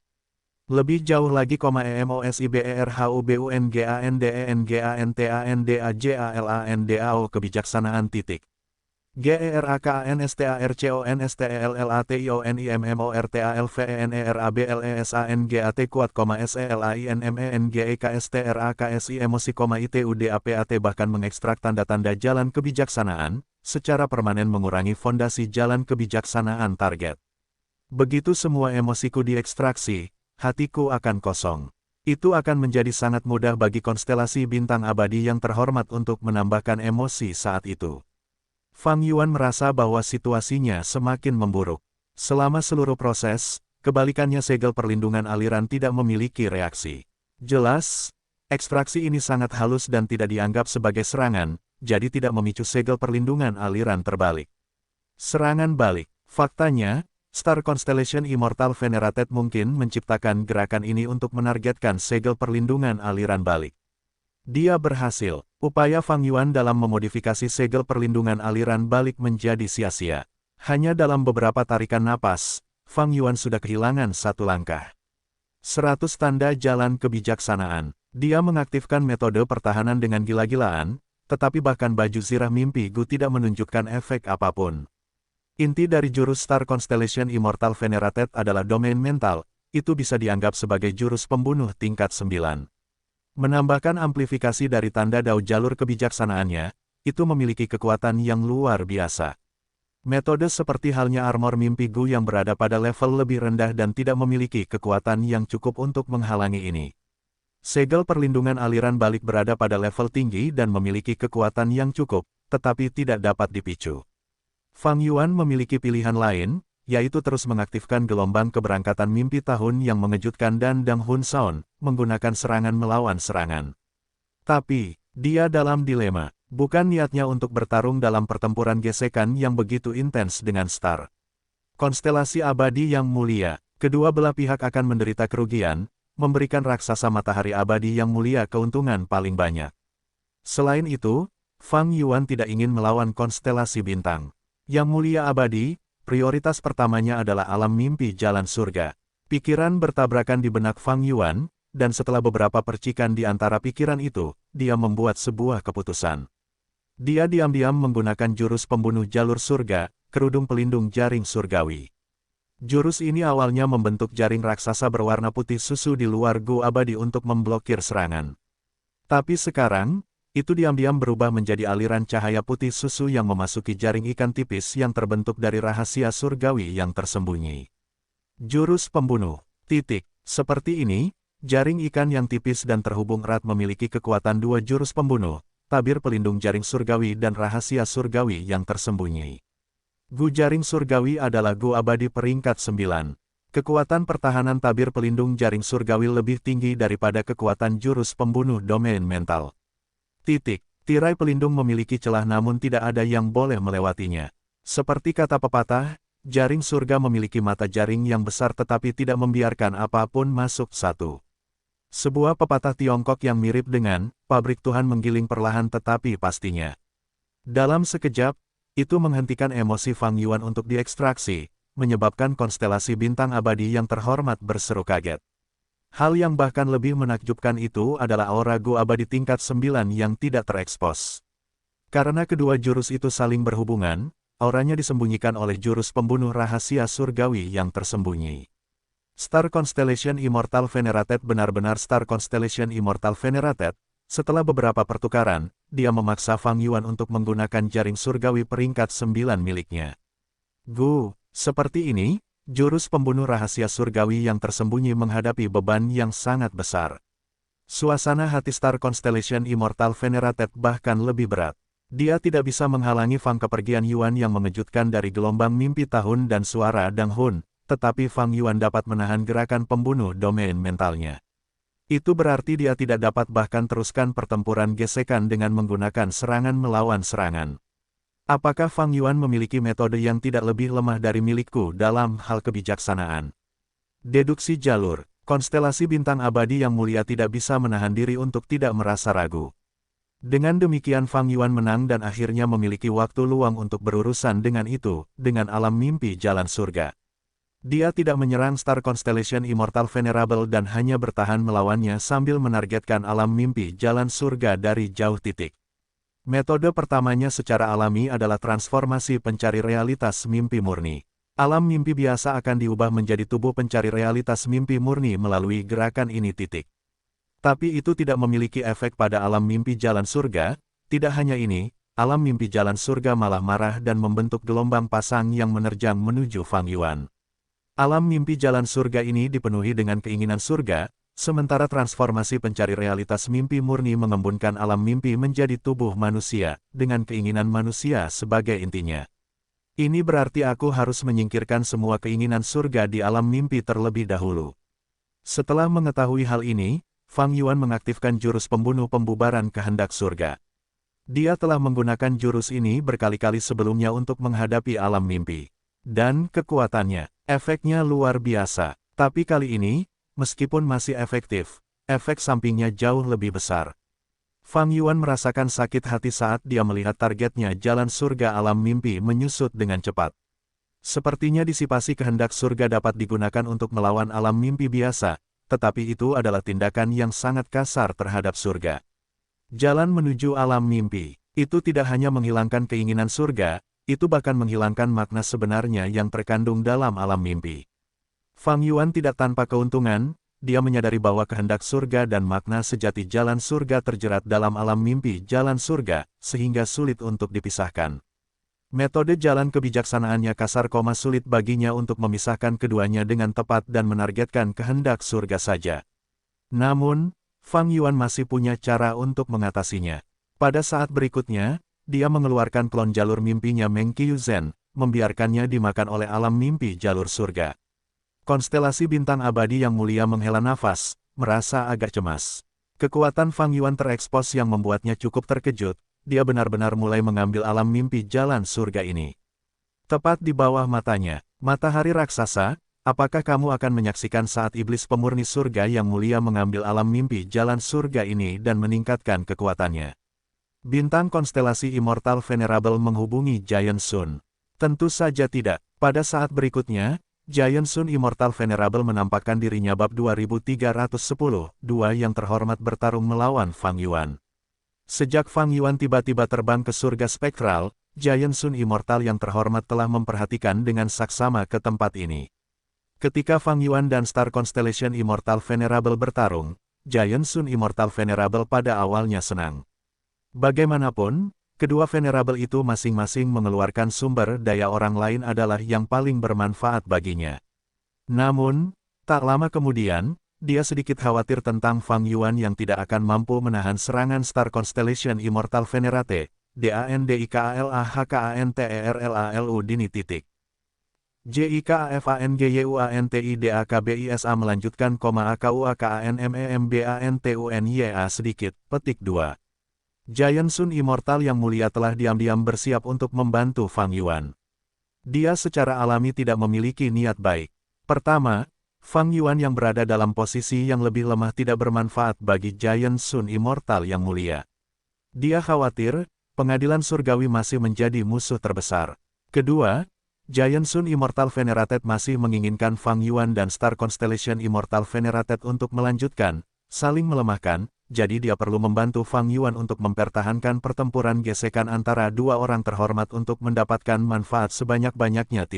Lebih jauh lagi, EMOSIBERHUBUNGANDENGANTANDAJALANDAO kebijaksanaan titik. GERAKANSTARCONSTELLATIONIMMORTALVENERABLESANGAT kuat, SELAINMENGEKSTRAKSI bahkan mengekstrak tanda-tanda jalan kebijaksanaan, secara permanen mengurangi fondasi jalan kebijaksanaan target. Begitu semua emosiku diekstraksi, hatiku akan kosong. Itu akan menjadi sangat mudah bagi konstelasi bintang abadi yang terhormat untuk menambahkan emosi saat itu. Fang Yuan merasa bahwa situasinya semakin memburuk. Selama seluruh proses, kebalikannya segel perlindungan aliran tidak memiliki reaksi. Jelas, ekstraksi ini sangat halus dan tidak dianggap sebagai serangan, jadi tidak memicu segel perlindungan aliran terbalik. Serangan balik. Faktanya, Star Constellation Immortal Venerated mungkin menciptakan gerakan ini untuk menargetkan segel perlindungan aliran balik. Dia berhasil. Upaya Fang Yuan dalam memodifikasi segel perlindungan aliran balik menjadi sia-sia. Hanya dalam beberapa tarikan napas, Fang Yuan sudah kehilangan satu langkah. 100 tanda jalan kebijaksanaan. Dia mengaktifkan metode pertahanan dengan gila-gilaan, tetapi bahkan baju zirah mimpi Gu tidak menunjukkan efek apapun. Inti dari jurus Star Constellation Immortal Venerated adalah domain mental, itu bisa dianggap sebagai jurus pembunuh tingkat 9. Menambahkan amplifikasi dari tanda dao jalur kebijaksanaannya, itu memiliki kekuatan yang luar biasa. Metode seperti halnya armor mimpi Gu yang berada pada level lebih rendah dan tidak memiliki kekuatan yang cukup untuk menghalangi ini. Segel perlindungan aliran balik berada pada level tinggi dan memiliki kekuatan yang cukup, tetapi tidak dapat dipicu. Fang Yuan memiliki pilihan lain, yaitu terus mengaktifkan gelombang keberangkatan mimpi tahun yang mengejutkan dan Dang Hun Sound, menggunakan serangan melawan serangan. Tapi, dia dalam dilema. Bukan niatnya untuk bertarung dalam pertempuran gesekan yang begitu intens dengan Star Konstelasi abadi yang mulia. Kedua belah pihak akan menderita kerugian, memberikan raksasa matahari abadi yang mulia keuntungan paling banyak. Selain itu, Fang Yuan tidak ingin melawan konstelasi bintang yang mulia abadi. Prioritas pertamanya adalah alam mimpi jalan surga. Pikiran bertabrakan di benak Fang Yuan, dan setelah beberapa percikan di antara pikiran itu, dia membuat sebuah keputusan. Dia diam-diam menggunakan jurus pembunuh jalur surga, kerudung pelindung jaring surgawi. Jurus ini awalnya membentuk jaring raksasa berwarna putih susu di luar Gu abadi untuk memblokir serangan. Tapi sekarang, itu diam-diam berubah menjadi aliran cahaya putih susu yang memasuki jaring ikan tipis yang terbentuk dari rahasia surgawi yang tersembunyi. Jurus pembunuh. Seperti ini, jaring ikan yang tipis dan terhubung erat memiliki kekuatan dua jurus pembunuh, tabir pelindung jaring surgawi dan rahasia surgawi yang tersembunyi. Gu jaring surgawi adalah Gu abadi peringkat 9. Kekuatan pertahanan tabir pelindung jaring surgawi lebih tinggi daripada kekuatan jurus pembunuh domain mental. Tirai pelindung memiliki celah namun tidak ada yang boleh melewatinya. Seperti kata pepatah, jaring surga memiliki mata jaring yang besar tetapi tidak membiarkan apapun masuk satu. Sebuah pepatah Tiongkok yang mirip dengan, pabrik Tuhan menggiling perlahan tetapi pastinya. Dalam sekejap, itu menghentikan emosi Fang Yuan untuk diekstraksi, menyebabkan konstelasi bintang abadi yang terhormat berseru kaget. Hal yang bahkan lebih menakjubkan itu adalah aura Gu abadi tingkat 9 yang tidak terekspos. Karena kedua jurus itu saling berhubungan, auranya disembunyikan oleh jurus pembunuh rahasia surgawi yang tersembunyi. Star Constellation Immortal Venerated benar-benar Star Constellation Immortal Venerated. Setelah beberapa pertukaran, dia memaksa Fang Yuan untuk menggunakan jaring surgawi peringkat 9 miliknya. Gu, seperti ini, jurus pembunuh rahasia surgawi yang tersembunyi menghadapi beban yang sangat besar. Suasana hati Star Constellation Immortal Venerated bahkan lebih berat. Dia tidak bisa menghalangi Fang kepergian Yuan yang mengejutkan dari gelombang mimpi tahun dan suara Dang Hun, tetapi Fang Yuan dapat menahan gerakan pembunuh domain mentalnya. Itu berarti dia tidak dapat bahkan teruskan pertempuran gesekan dengan menggunakan serangan melawan serangan. Apakah Fang Yuan memiliki metode yang tidak lebih lemah dari milikku dalam hal kebijaksanaan? Deduksi jalur, konstelasi bintang abadi yang mulia tidak bisa menahan diri untuk tidak merasa ragu. Dengan demikian Fang Yuan menang dan akhirnya memiliki waktu luang untuk berurusan dengan itu, dengan alam mimpi jalan surga. Dia tidak menyerang Star Constellation Immortal Venerable dan hanya bertahan melawannya sambil menargetkan alam mimpi jalan surga dari jauh. Metode pertamanya secara alami adalah transformasi pencari realitas mimpi murni. Alam mimpi biasa akan diubah menjadi tubuh pencari realitas mimpi murni melalui gerakan ini. Tapi itu tidak memiliki efek pada alam mimpi jalan surga. Tidak hanya ini, alam mimpi jalan surga malah marah dan membentuk gelombang pasang yang menerjang menuju Fang Yuan. Alam mimpi jalan surga ini dipenuhi dengan keinginan surga, sementara transformasi pencari realitas mimpi murni mengembunkan alam mimpi menjadi tubuh manusia, dengan keinginan manusia sebagai intinya. Ini berarti aku harus menyingkirkan semua keinginan surga di alam mimpi terlebih dahulu. Setelah mengetahui hal ini, Fang Yuan mengaktifkan jurus pembunuh pembubaran kehendak surga. Dia telah menggunakan jurus ini berkali-kali sebelumnya untuk menghadapi alam mimpi. Dan kekuatannya, efeknya luar biasa. Tapi kali ini, meskipun masih efektif, efek sampingnya jauh lebih besar. Fang Yuan merasakan sakit hati saat dia melihat targetnya jalan surga alam mimpi menyusut dengan cepat. Sepertinya disipasi kehendak surga dapat digunakan untuk melawan alam mimpi biasa, tetapi itu adalah tindakan yang sangat kasar terhadap surga. Jalan menuju alam mimpi, itu tidak hanya menghilangkan keinginan surga, itu bahkan menghilangkan makna sebenarnya yang terkandung dalam alam mimpi. Fang Yuan tidak tanpa keuntungan, dia menyadari bahwa kehendak surga dan makna sejati jalan surga terjerat dalam alam mimpi jalan surga, sehingga sulit untuk dipisahkan. Metode jalan kebijaksanaannya kasar, sulit baginya untuk memisahkan keduanya dengan tepat dan menargetkan kehendak surga saja. Namun, Fang Yuan masih punya cara untuk mengatasinya. Pada saat berikutnya, dia mengeluarkan klon jalur mimpinya Meng Qiu Zhen, membiarkannya dimakan oleh alam mimpi jalur surga. Konstelasi bintang abadi yang mulia menghela nafas, merasa agak cemas. Kekuatan Fang Yuan terekspos yang membuatnya cukup terkejut, dia benar-benar mulai mengambil alam mimpi jalan surga ini. Tepat di bawah matanya, matahari raksasa, apakah kamu akan menyaksikan saat iblis pemurni surga yang mulia mengambil alam mimpi jalan surga ini dan meningkatkan kekuatannya? Bintang konstelasi Immortal Venerable menghubungi Giant Sun. Tentu saja tidak. Pada saat berikutnya, Giant Sun Immortal Venerable menampakkan dirinya bab 2310, dua yang terhormat bertarung melawan Fang Yuan. Sejak Fang Yuan tiba-tiba terbang ke surga spektral, Giant Sun Immortal yang terhormat telah memperhatikan dengan saksama ke tempat ini. Ketika Fang Yuan dan Star Constellation Immortal Venerable bertarung, Giant Sun Immortal Venerable pada awalnya senang. Bagaimanapun, kedua venerable itu masing-masing mengeluarkan sumber daya orang lain adalah yang paling bermanfaat baginya. Namun, tak lama kemudian, dia sedikit khawatir tentang Fang Yuan yang tidak akan mampu menahan serangan Star Constellation Immortal Venerate, DANDIKALAHKANTERLALU dini titik. JIKAFANGYUANTIDAKBISA melanjutkan, AKUAKANMEMBANTUNYA sedikit, petik 2. Giant Sun Immortal yang mulia telah diam-diam bersiap untuk membantu Fang Yuan. Dia secara alami tidak memiliki niat baik. Pertama, Fang Yuan yang berada dalam posisi yang lebih lemah tidak bermanfaat bagi Giant Sun Immortal yang mulia. Dia khawatir, pengadilan surgawi masih menjadi musuh terbesar. Kedua, Giant Sun Immortal Venerated masih menginginkan Fang Yuan dan Star Constellation Immortal Venerated untuk melanjutkan, saling melemahkan, jadi dia perlu membantu Fang Yuan untuk mempertahankan pertempuran gesekan antara dua orang terhormat untuk mendapatkan manfaat sebanyak-banyaknya.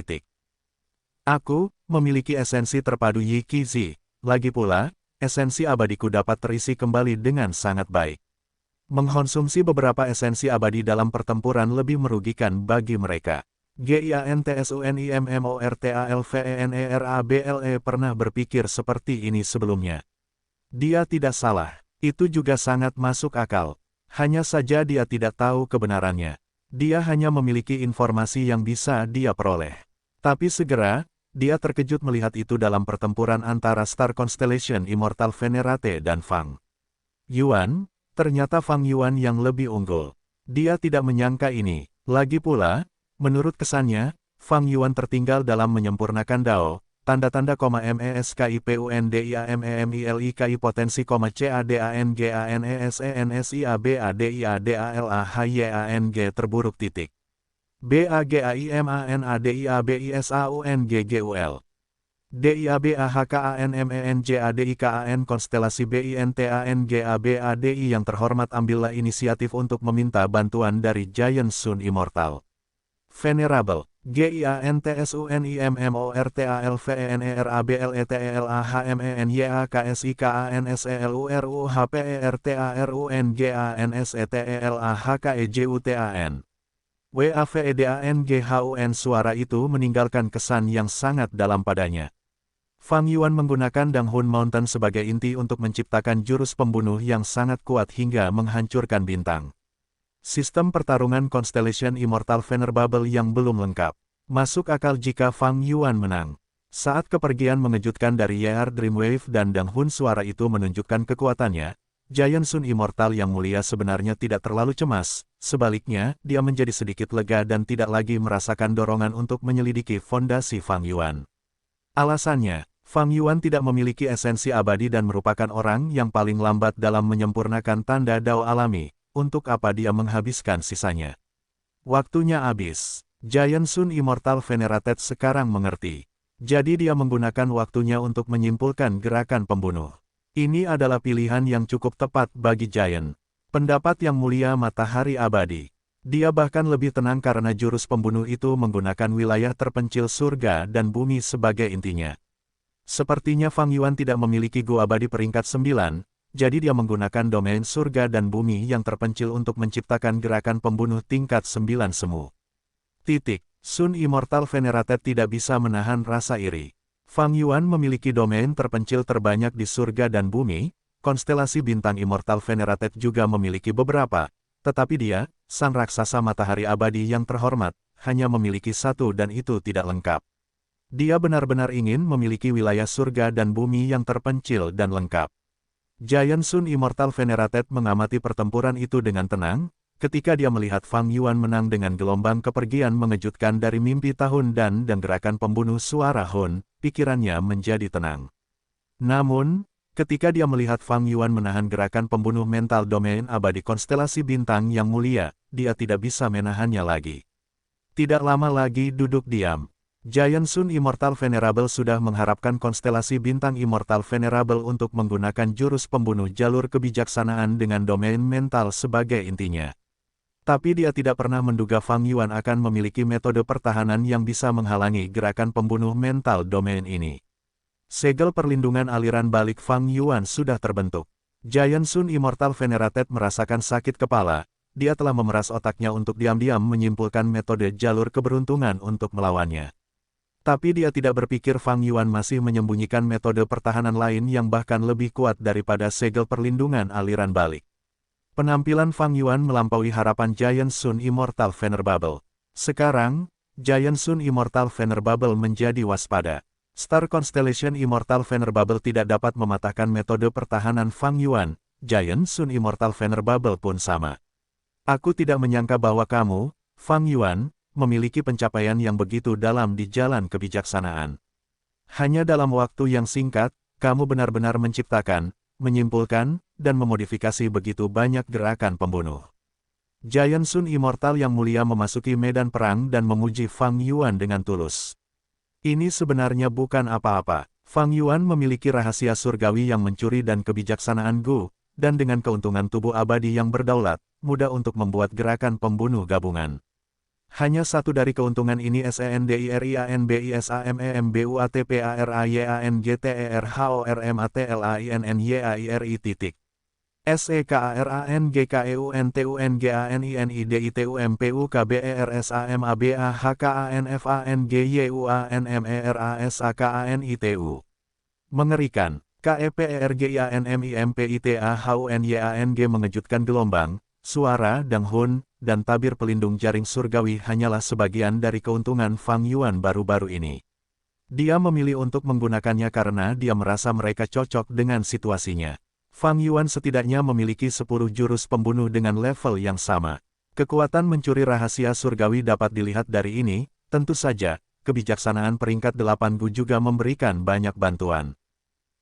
Aku memiliki esensi terpadu Yi Qi Zi. Lagi pula, esensi abadiku dapat terisi kembali dengan sangat baik. Mengkonsumsi beberapa esensi abadi dalam pertempuran lebih merugikan bagi mereka. GIANTSUNIMMORTALVENERABLE pernah berpikir seperti ini sebelumnya. Dia tidak salah. Itu juga sangat masuk akal. Hanya saja dia tidak tahu kebenarannya. Dia hanya memiliki informasi yang bisa dia peroleh. Tapi segera, dia terkejut melihat itu dalam pertempuran antara Star Constellation Immortal Venerate dan Fang Yuan. Ternyata Fang Yuan yang lebih unggul. Dia tidak menyangka ini. Lagi pula, menurut kesannya, Fang Yuan tertinggal dalam menyempurnakan Dao. Tanda-tanda, MESKIPUNDIAMEMILIKI potensi, CADANGANESENSIABADIADALAHYANG terburuk titik. BAGAIMANADIABISAUNGGUL. DIABAHKANMENJADIKAN konstelasi BINTANGABADI yang terhormat, ambillah inisiatif untuk meminta bantuan dari Giant Sun Immortal. Venerable, GIANTSUNIMMORTALVENERABLETALFENERABELETALFENERTANGEAKSIKANSELURUHPERTARUNGANSETALHKEJUTAN. Suara itu meninggalkan kesan yang sangat dalam padanya. Fang Yuan menggunakan Danghun Mountain sebagai inti untuk menciptakan jurus pembunuh yang sangat kuat hingga menghancurkan bintang. Sistem pertarungan Constellation Immortal Venerable yang belum lengkap. Masuk akal jika Fang Yuan menang. Saat kepergian mengejutkan dari YR Dreamwave dan Danghun, suara itu menunjukkan kekuatannya. Giant Sun Immortal yang mulia sebenarnya tidak terlalu cemas, sebaliknya, dia menjadi sedikit lega dan tidak lagi merasakan dorongan untuk menyelidiki fondasi Fang Yuan. Alasannya, Fang Yuan tidak memiliki esensi abadi dan merupakan orang yang paling lambat dalam menyempurnakan tanda Dao alami. Untuk apa dia menghabiskan sisanya? Waktunya habis. Giant Sun Immortal Venerated sekarang mengerti. Jadi dia menggunakan waktunya untuk menyimpulkan gerakan pembunuh. Ini adalah pilihan yang cukup tepat bagi Giant. Pendapat yang mulia matahari abadi. Dia bahkan lebih tenang karena jurus pembunuh itu menggunakan wilayah terpencil surga dan bumi sebagai intinya. Sepertinya Fang Yuan tidak memiliki gua abadi peringkat 9, jadi dia menggunakan domain surga dan bumi yang terpencil untuk menciptakan gerakan pembunuh tingkat 9 semu. Sun Immortal Venerated tidak bisa menahan rasa iri. Fang Yuan memiliki domain terpencil terbanyak di surga dan bumi, konstelasi bintang Immortal Venerated juga memiliki beberapa, tetapi dia, sang raksasa matahari abadi yang terhormat, hanya memiliki satu dan itu tidak lengkap. Dia benar-benar ingin memiliki wilayah surga dan bumi yang terpencil dan lengkap. Giant Sun Immortal Venerated mengamati pertempuran itu dengan tenang, ketika dia melihat Fang Yuan menang dengan gelombang kepergian mengejutkan dari mimpi tahun dan gerakan pembunuh suara Hun, pikirannya menjadi tenang. Namun, ketika dia melihat Fang Yuan menahan gerakan pembunuh mental domain abadi konstelasi bintang yang mulia, dia tidak bisa menahannya lagi. Tidak lama lagi duduk diam. Giant Sun Immortal Venerable sudah mengharapkan konstelasi bintang Immortal Venerable untuk menggunakan jurus pembunuh jalur kebijaksanaan dengan domain mental sebagai intinya. Tapi dia tidak pernah menduga Fang Yuan akan memiliki metode pertahanan yang bisa menghalangi gerakan pembunuh mental domain ini. Segel perlindungan aliran balik Fang Yuan sudah terbentuk. Giant Sun Immortal Venerated merasakan sakit kepala. Dia telah memeras otaknya untuk diam-diam menyimpulkan metode jalur keberuntungan untuk melawannya. Tapi dia tidak berpikir Fang Yuan masih menyembunyikan metode pertahanan lain yang bahkan lebih kuat daripada segel perlindungan aliran balik. Penampilan Fang Yuan melampaui harapan Giant Sun Immortal Venerable. Sekarang, Giant Sun Immortal Venerable menjadi waspada. Star Constellation Immortal Venerable tidak dapat mematahkan metode pertahanan Fang Yuan, Giant Sun Immortal Venerable pun sama. Aku tidak menyangka bahwa kamu, Fang Yuan, memiliki pencapaian yang begitu dalam di jalan kebijaksanaan. Hanya dalam waktu yang singkat, kamu benar-benar menciptakan, menyimpulkan, dan memodifikasi begitu banyak gerakan pembunuh. Giant Sun Immortal yang mulia memasuki medan perang dan memuji Fang Yuan dengan tulus. Ini sebenarnya bukan apa-apa. Fang Yuan memiliki rahasia surgawi yang mencuri dan kebijaksanaan Gu, dan dengan keuntungan tubuh abadi yang berdaulat, mudah untuk membuat gerakan pembunuh gabungan. Hanya satu dari keuntungan ini SENDIRIANBISAMEMBUATPARAYANGTERHORMATLAINNYAIRI. SEKARANGKUNTUNGANINIDITUMPUKBERSAMABAHKANFANGYUANMERASAKANITU. Mengerikan, KEPERGIANMIMPITAHUNYANG mengejutkan gelombang, suara Danghun, dan tabir pelindung jaring surgawi hanyalah sebagian dari keuntungan Fang Yuan baru-baru ini. Dia memilih untuk menggunakannya karena dia merasa mereka cocok dengan situasinya. Fang Yuan setidaknya memiliki 10 jurus pembunuh dengan level yang sama. Kekuatan mencuri rahasia surgawi dapat dilihat dari ini, tentu saja, kebijaksanaan peringkat 8 Gu juga memberikan banyak bantuan.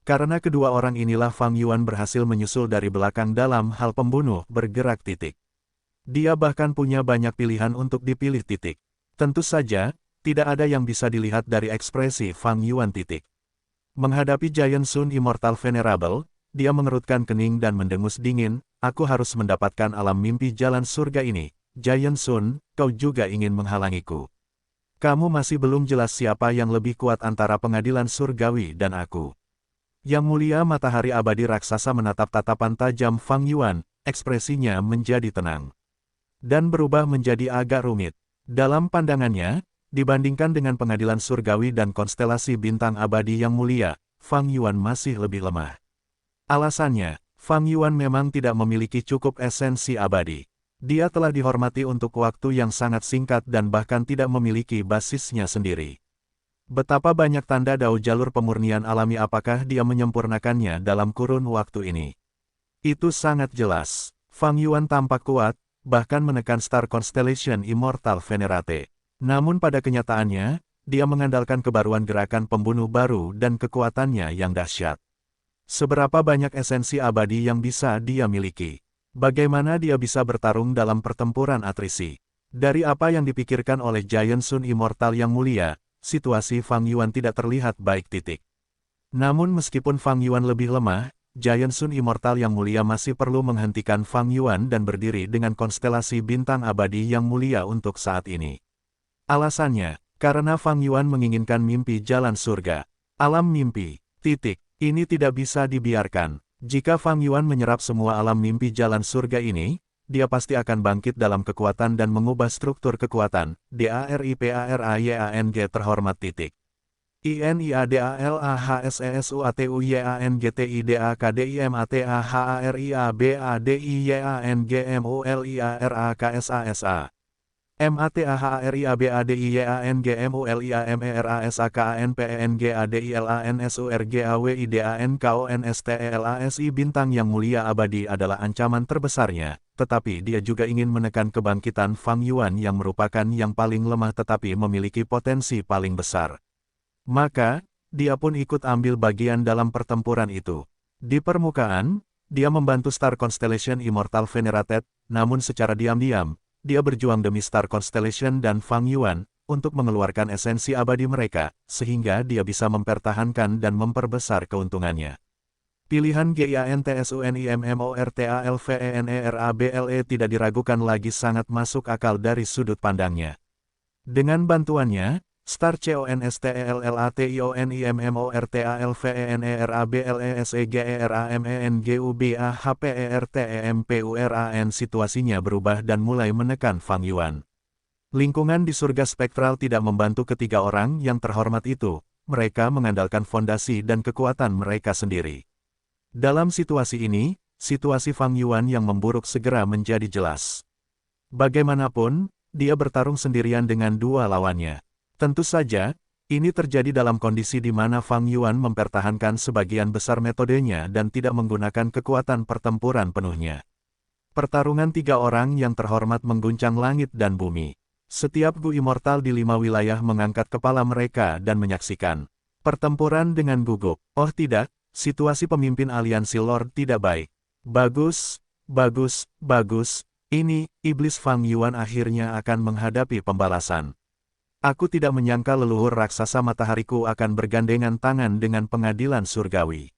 Karena kedua orang inilah Fang Yuan berhasil menyusul dari belakang dalam hal pembunuh bergerak. Dia bahkan punya banyak pilihan untuk dipilih. Tentu saja, tidak ada yang bisa dilihat dari ekspresi Fang Yuan. Menghadapi Giant Sun Immortal Venerable, dia mengerutkan kening dan mendengus dingin, aku harus mendapatkan alam mimpi jalan surga ini. Giant Sun, kau juga ingin menghalangiku. Kamu masih belum jelas siapa yang lebih kuat antara pengadilan surgawi dan aku. Yang mulia matahari abadi raksasa menatap tatapan tajam Fang Yuan, ekspresinya menjadi tenang. Dan berubah menjadi agak rumit. Dalam pandangannya, dibandingkan dengan pengadilan surgawi dan konstelasi bintang abadi yang mulia, Fang Yuan masih lebih lemah. Alasannya, Fang Yuan memang tidak memiliki cukup esensi abadi. Dia telah dihormati untuk waktu yang sangat singkat dan bahkan tidak memiliki basisnya sendiri. Betapa banyak tanda dao jalur pemurnian alami apakah dia menyempurnakannya dalam kurun waktu ini? Itu sangat jelas. Fang Yuan tampak kuat, bahkan menekan Star Constellation Immortal Venerate. Namun pada kenyataannya, dia mengandalkan kebaruan gerakan pembunuh baru dan kekuatannya yang dahsyat. Seberapa banyak esensi abadi yang bisa dia miliki? Bagaimana dia bisa bertarung dalam pertempuran atrisi? Dari apa yang dipikirkan oleh Giant Sun Immortal yang mulia, situasi Fang Yuan tidak terlihat baik. Namun meskipun Fang Yuan lebih lemah, Giant Sun Immortal yang mulia masih perlu menghentikan Fang Yuan dan berdiri dengan konstelasi bintang abadi yang mulia untuk saat ini. Alasannya, karena Fang Yuan menginginkan mimpi jalan surga. Alam mimpi. Ini tidak bisa dibiarkan. Jika Fang Yuan menyerap semua alam mimpi jalan surga ini, dia pasti akan bangkit dalam kekuatan dan mengubah struktur kekuatan. DARIPARAYANG terhormat. INIADALAHSESUATUYANGTIDAKDIMATHARIABADIYANGMULIARAKSASA MATHARIABADIYANGMULIAMERASAKANPNGADILANSURGAWIDANKONSTELASI bintang yang mulia abadi adalah ancaman terbesarnya, tetapi dia juga ingin menekan kebangkitan Fang Yuan yang merupakan yang paling lemah tetapi memiliki potensi paling besar. Maka, dia pun ikut ambil bagian dalam pertempuran itu. Di permukaan, dia membantu Star Constellation Immortal Venerated, namun secara diam-diam, dia berjuang demi Star Constellation dan Fang Yuan, untuk mengeluarkan esensi abadi mereka, sehingga dia bisa mempertahankan dan memperbesar keuntungannya. Pilihan GIANTSUNIMMORTALVENERABLE tidak diragukan lagi sangat masuk akal dari sudut pandangnya. Dengan bantuannya, Star CONSTLLATIONIMMORTALVENERABLESGERAMENGUBAHPERTEMPURAN situasinya berubah dan mulai menekan Fang Yuan. Lingkungan di surga spektral tidak membantu ketiga orang yang terhormat itu, mereka mengandalkan fondasi dan kekuatan mereka sendiri. Dalam situasi ini, situasi Fang Yuan yang memburuk segera menjadi jelas. Bagaimanapun, dia bertarung sendirian dengan dua lawannya. Tentu saja, ini terjadi dalam kondisi di mana Fang Yuan mempertahankan sebagian besar metodenya dan tidak menggunakan kekuatan pertempuran penuhnya. Pertarungan tiga orang yang terhormat mengguncang langit dan bumi. Setiap Gu Immortal di 5 wilayah mengangkat kepala mereka dan menyaksikan pertempuran dengan gugup. Oh tidak, situasi pemimpin aliansi Lord tidak baik. Bagus. Ini, iblis Fang Yuan akhirnya akan menghadapi pembalasan. Aku tidak menyangka leluhur raksasa matahariku akan bergandengan tangan dengan pengadilan surgawi.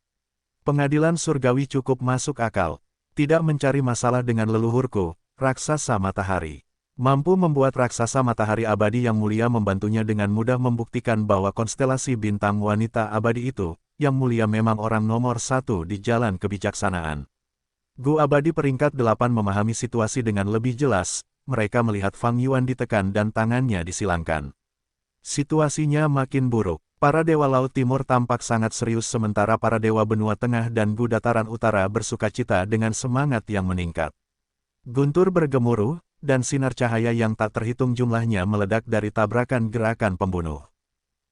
Pengadilan surgawi cukup masuk akal. Tidak mencari masalah dengan leluhurku, raksasa matahari. Mampu membuat raksasa matahari abadi yang mulia membantunya dengan mudah membuktikan bahwa konstelasi bintang wanita abadi itu, yang mulia memang orang nomor satu di jalan kebijaksanaan. Gu abadi peringkat 8 memahami situasi dengan lebih jelas. Mereka melihat Fang Yuan ditekan dan tangannya disilangkan. Situasinya makin buruk. Para Dewa Laut Timur tampak sangat serius sementara para Dewa Benua Tengah dan Gu Dataran Utara bersukacita dengan semangat yang meningkat. Guntur bergemuruh, dan sinar cahaya yang tak terhitung jumlahnya meledak dari tabrakan gerakan pembunuh.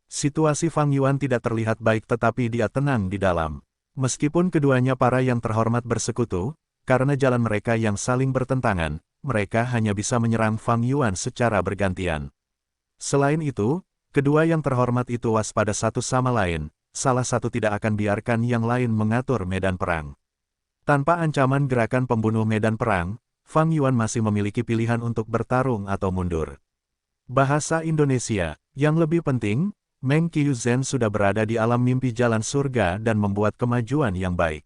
Situasi Fang Yuan tidak terlihat baik tetapi dia tenang di dalam. Meskipun keduanya para yang terhormat bersekutu, karena jalan mereka yang saling bertentangan, mereka hanya bisa menyerang Fang Yuan secara bergantian. Selain itu, kedua yang terhormat itu waspada satu sama lain, salah satu tidak akan biarkan yang lain mengatur medan perang. Tanpa ancaman gerakan pembunuh medan perang, Fang Yuan masih memiliki pilihan untuk bertarung atau mundur. Bahasa Indonesia, yang lebih penting, Meng Qiuzhen sudah berada di alam mimpi jalan surga dan membuat kemajuan yang baik.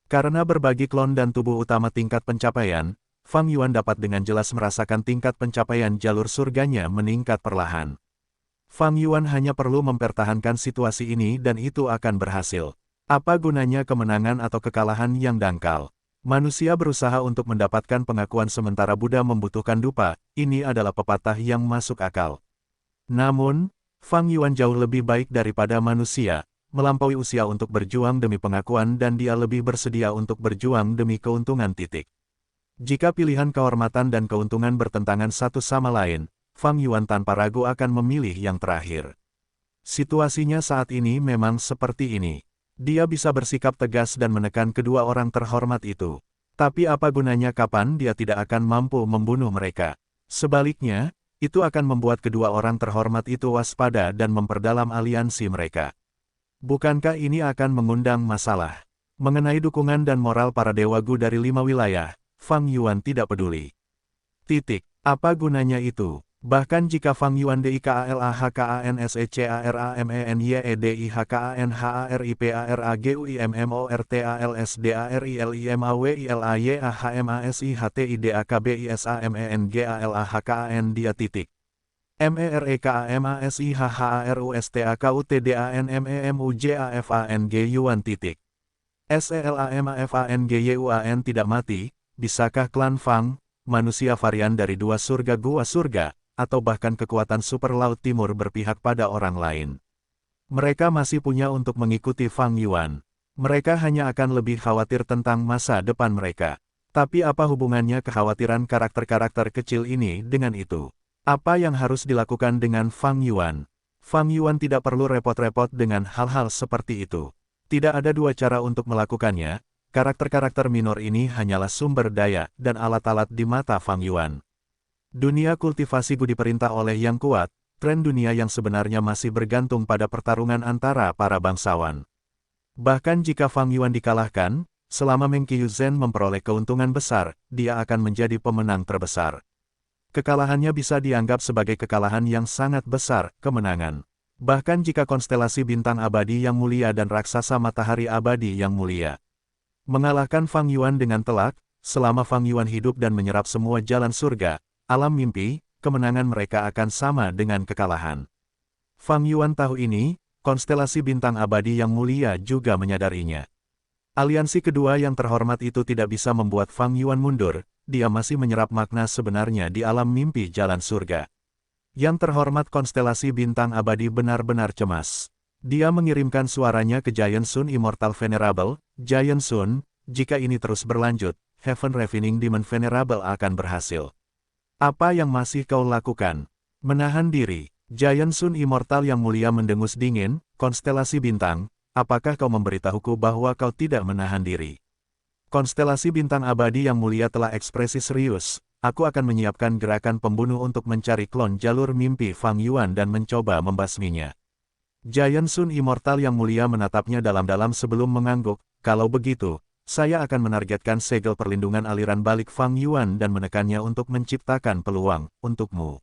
Karena berbagi klon dan tubuh utama tingkat pencapaian, Fang Yuan dapat dengan jelas merasakan tingkat pencapaian jalur surganya meningkat perlahan. Fang Yuan hanya perlu mempertahankan situasi ini dan itu akan berhasil. Apa gunanya kemenangan atau kekalahan yang dangkal? Manusia berusaha untuk mendapatkan pengakuan sementara Buddha membutuhkan dupa, ini adalah pepatah yang masuk akal. Namun, Fang Yuan jauh lebih baik daripada manusia, melampaui usia untuk berjuang demi pengakuan dan dia lebih bersedia untuk berjuang demi keuntungan titik. Jika pilihan kehormatan dan keuntungan bertentangan satu sama lain, Fang Yuan tanpa ragu akan memilih yang terakhir. Situasinya saat ini memang seperti ini. Dia bisa bersikap tegas dan menekan kedua orang terhormat itu. Tapi apa gunanya kapan dia tidak akan mampu membunuh mereka? Sebaliknya, itu akan membuat kedua orang terhormat itu waspada dan memperdalam aliansi mereka. Bukankah ini akan mengundang masalah? Mengenai dukungan dan moral para dewa Gu dari 5 wilayah, Fang Yuan tidak peduli. Apa gunanya itu? Bahkan jika Fang Yuan DIKALAHKANSECARAMENYEDIHKANHARIPARAGUIMMORTALFENERABLE MEREKAMASIHHARUSTAKUTDANMEMUJAFANG Yuan. SELAMAFANGYUAN tidak mati, bisakah klan Fang, manusia varian dari dua surga gua surga, atau bahkan kekuatan super Laut Timur berpihak pada orang lain? Mereka masih punya untuk mengikuti Fang Yuan. Mereka hanya akan lebih khawatir tentang masa depan mereka. Tapi apa hubungannya kekhawatiran karakter-karakter kecil ini dengan itu? Apa yang harus dilakukan dengan Fang Yuan? Fang Yuan tidak perlu repot-repot dengan hal-hal seperti itu. Tidak ada dua cara untuk melakukannya, karakter-karakter minor ini hanyalah sumber daya dan alat-alat di mata Fang Yuan. Dunia kultivasi Gu diperintah oleh yang kuat, tren dunia yang sebenarnya masih bergantung pada pertarungan antara para bangsawan. Bahkan jika Fang Yuan dikalahkan, selama Meng Qiuzhen memperoleh keuntungan besar, dia akan menjadi pemenang terbesar. Kekalahannya bisa dianggap sebagai kekalahan yang sangat besar, kemenangan. Bahkan jika konstelasi bintang abadi yang mulia dan raksasa matahari abadi yang mulia mengalahkan Fang Yuan dengan telak, selama Fang Yuan hidup dan menyerap semua jalan surga, alam mimpi, kemenangan mereka akan sama dengan kekalahan. Fang Yuan tahu ini, konstelasi bintang abadi yang mulia juga menyadarinya. Aliansi kedua yang terhormat itu tidak bisa membuat Fang Yuan mundur, dia masih menyerap makna sebenarnya di alam mimpi jalan surga. Yang terhormat konstelasi bintang abadi benar-benar cemas. Dia mengirimkan suaranya ke Giant Sun Immortal Venerable, Giant Sun, jika ini terus berlanjut, Heaven Ravening Demon Venerable akan berhasil. Apa yang masih kau lakukan? Menahan diri. Giant Sun Immortal yang mulia mendengus dingin, konstelasi bintang, apakah kau memberitahuku bahwa kau tidak menahan diri? Konstelasi bintang abadi yang mulia telah ekspresi serius, aku akan menyiapkan gerakan pembunuh untuk mencari klon jalur mimpi Fang Yuan dan mencoba membasminya. Giant Sun Immortal yang mulia menatapnya dalam-dalam sebelum mengangguk, kalau begitu, saya akan menargetkan segel perlindungan aliran balik Fang Yuan dan menekannya untuk menciptakan peluang untukmu.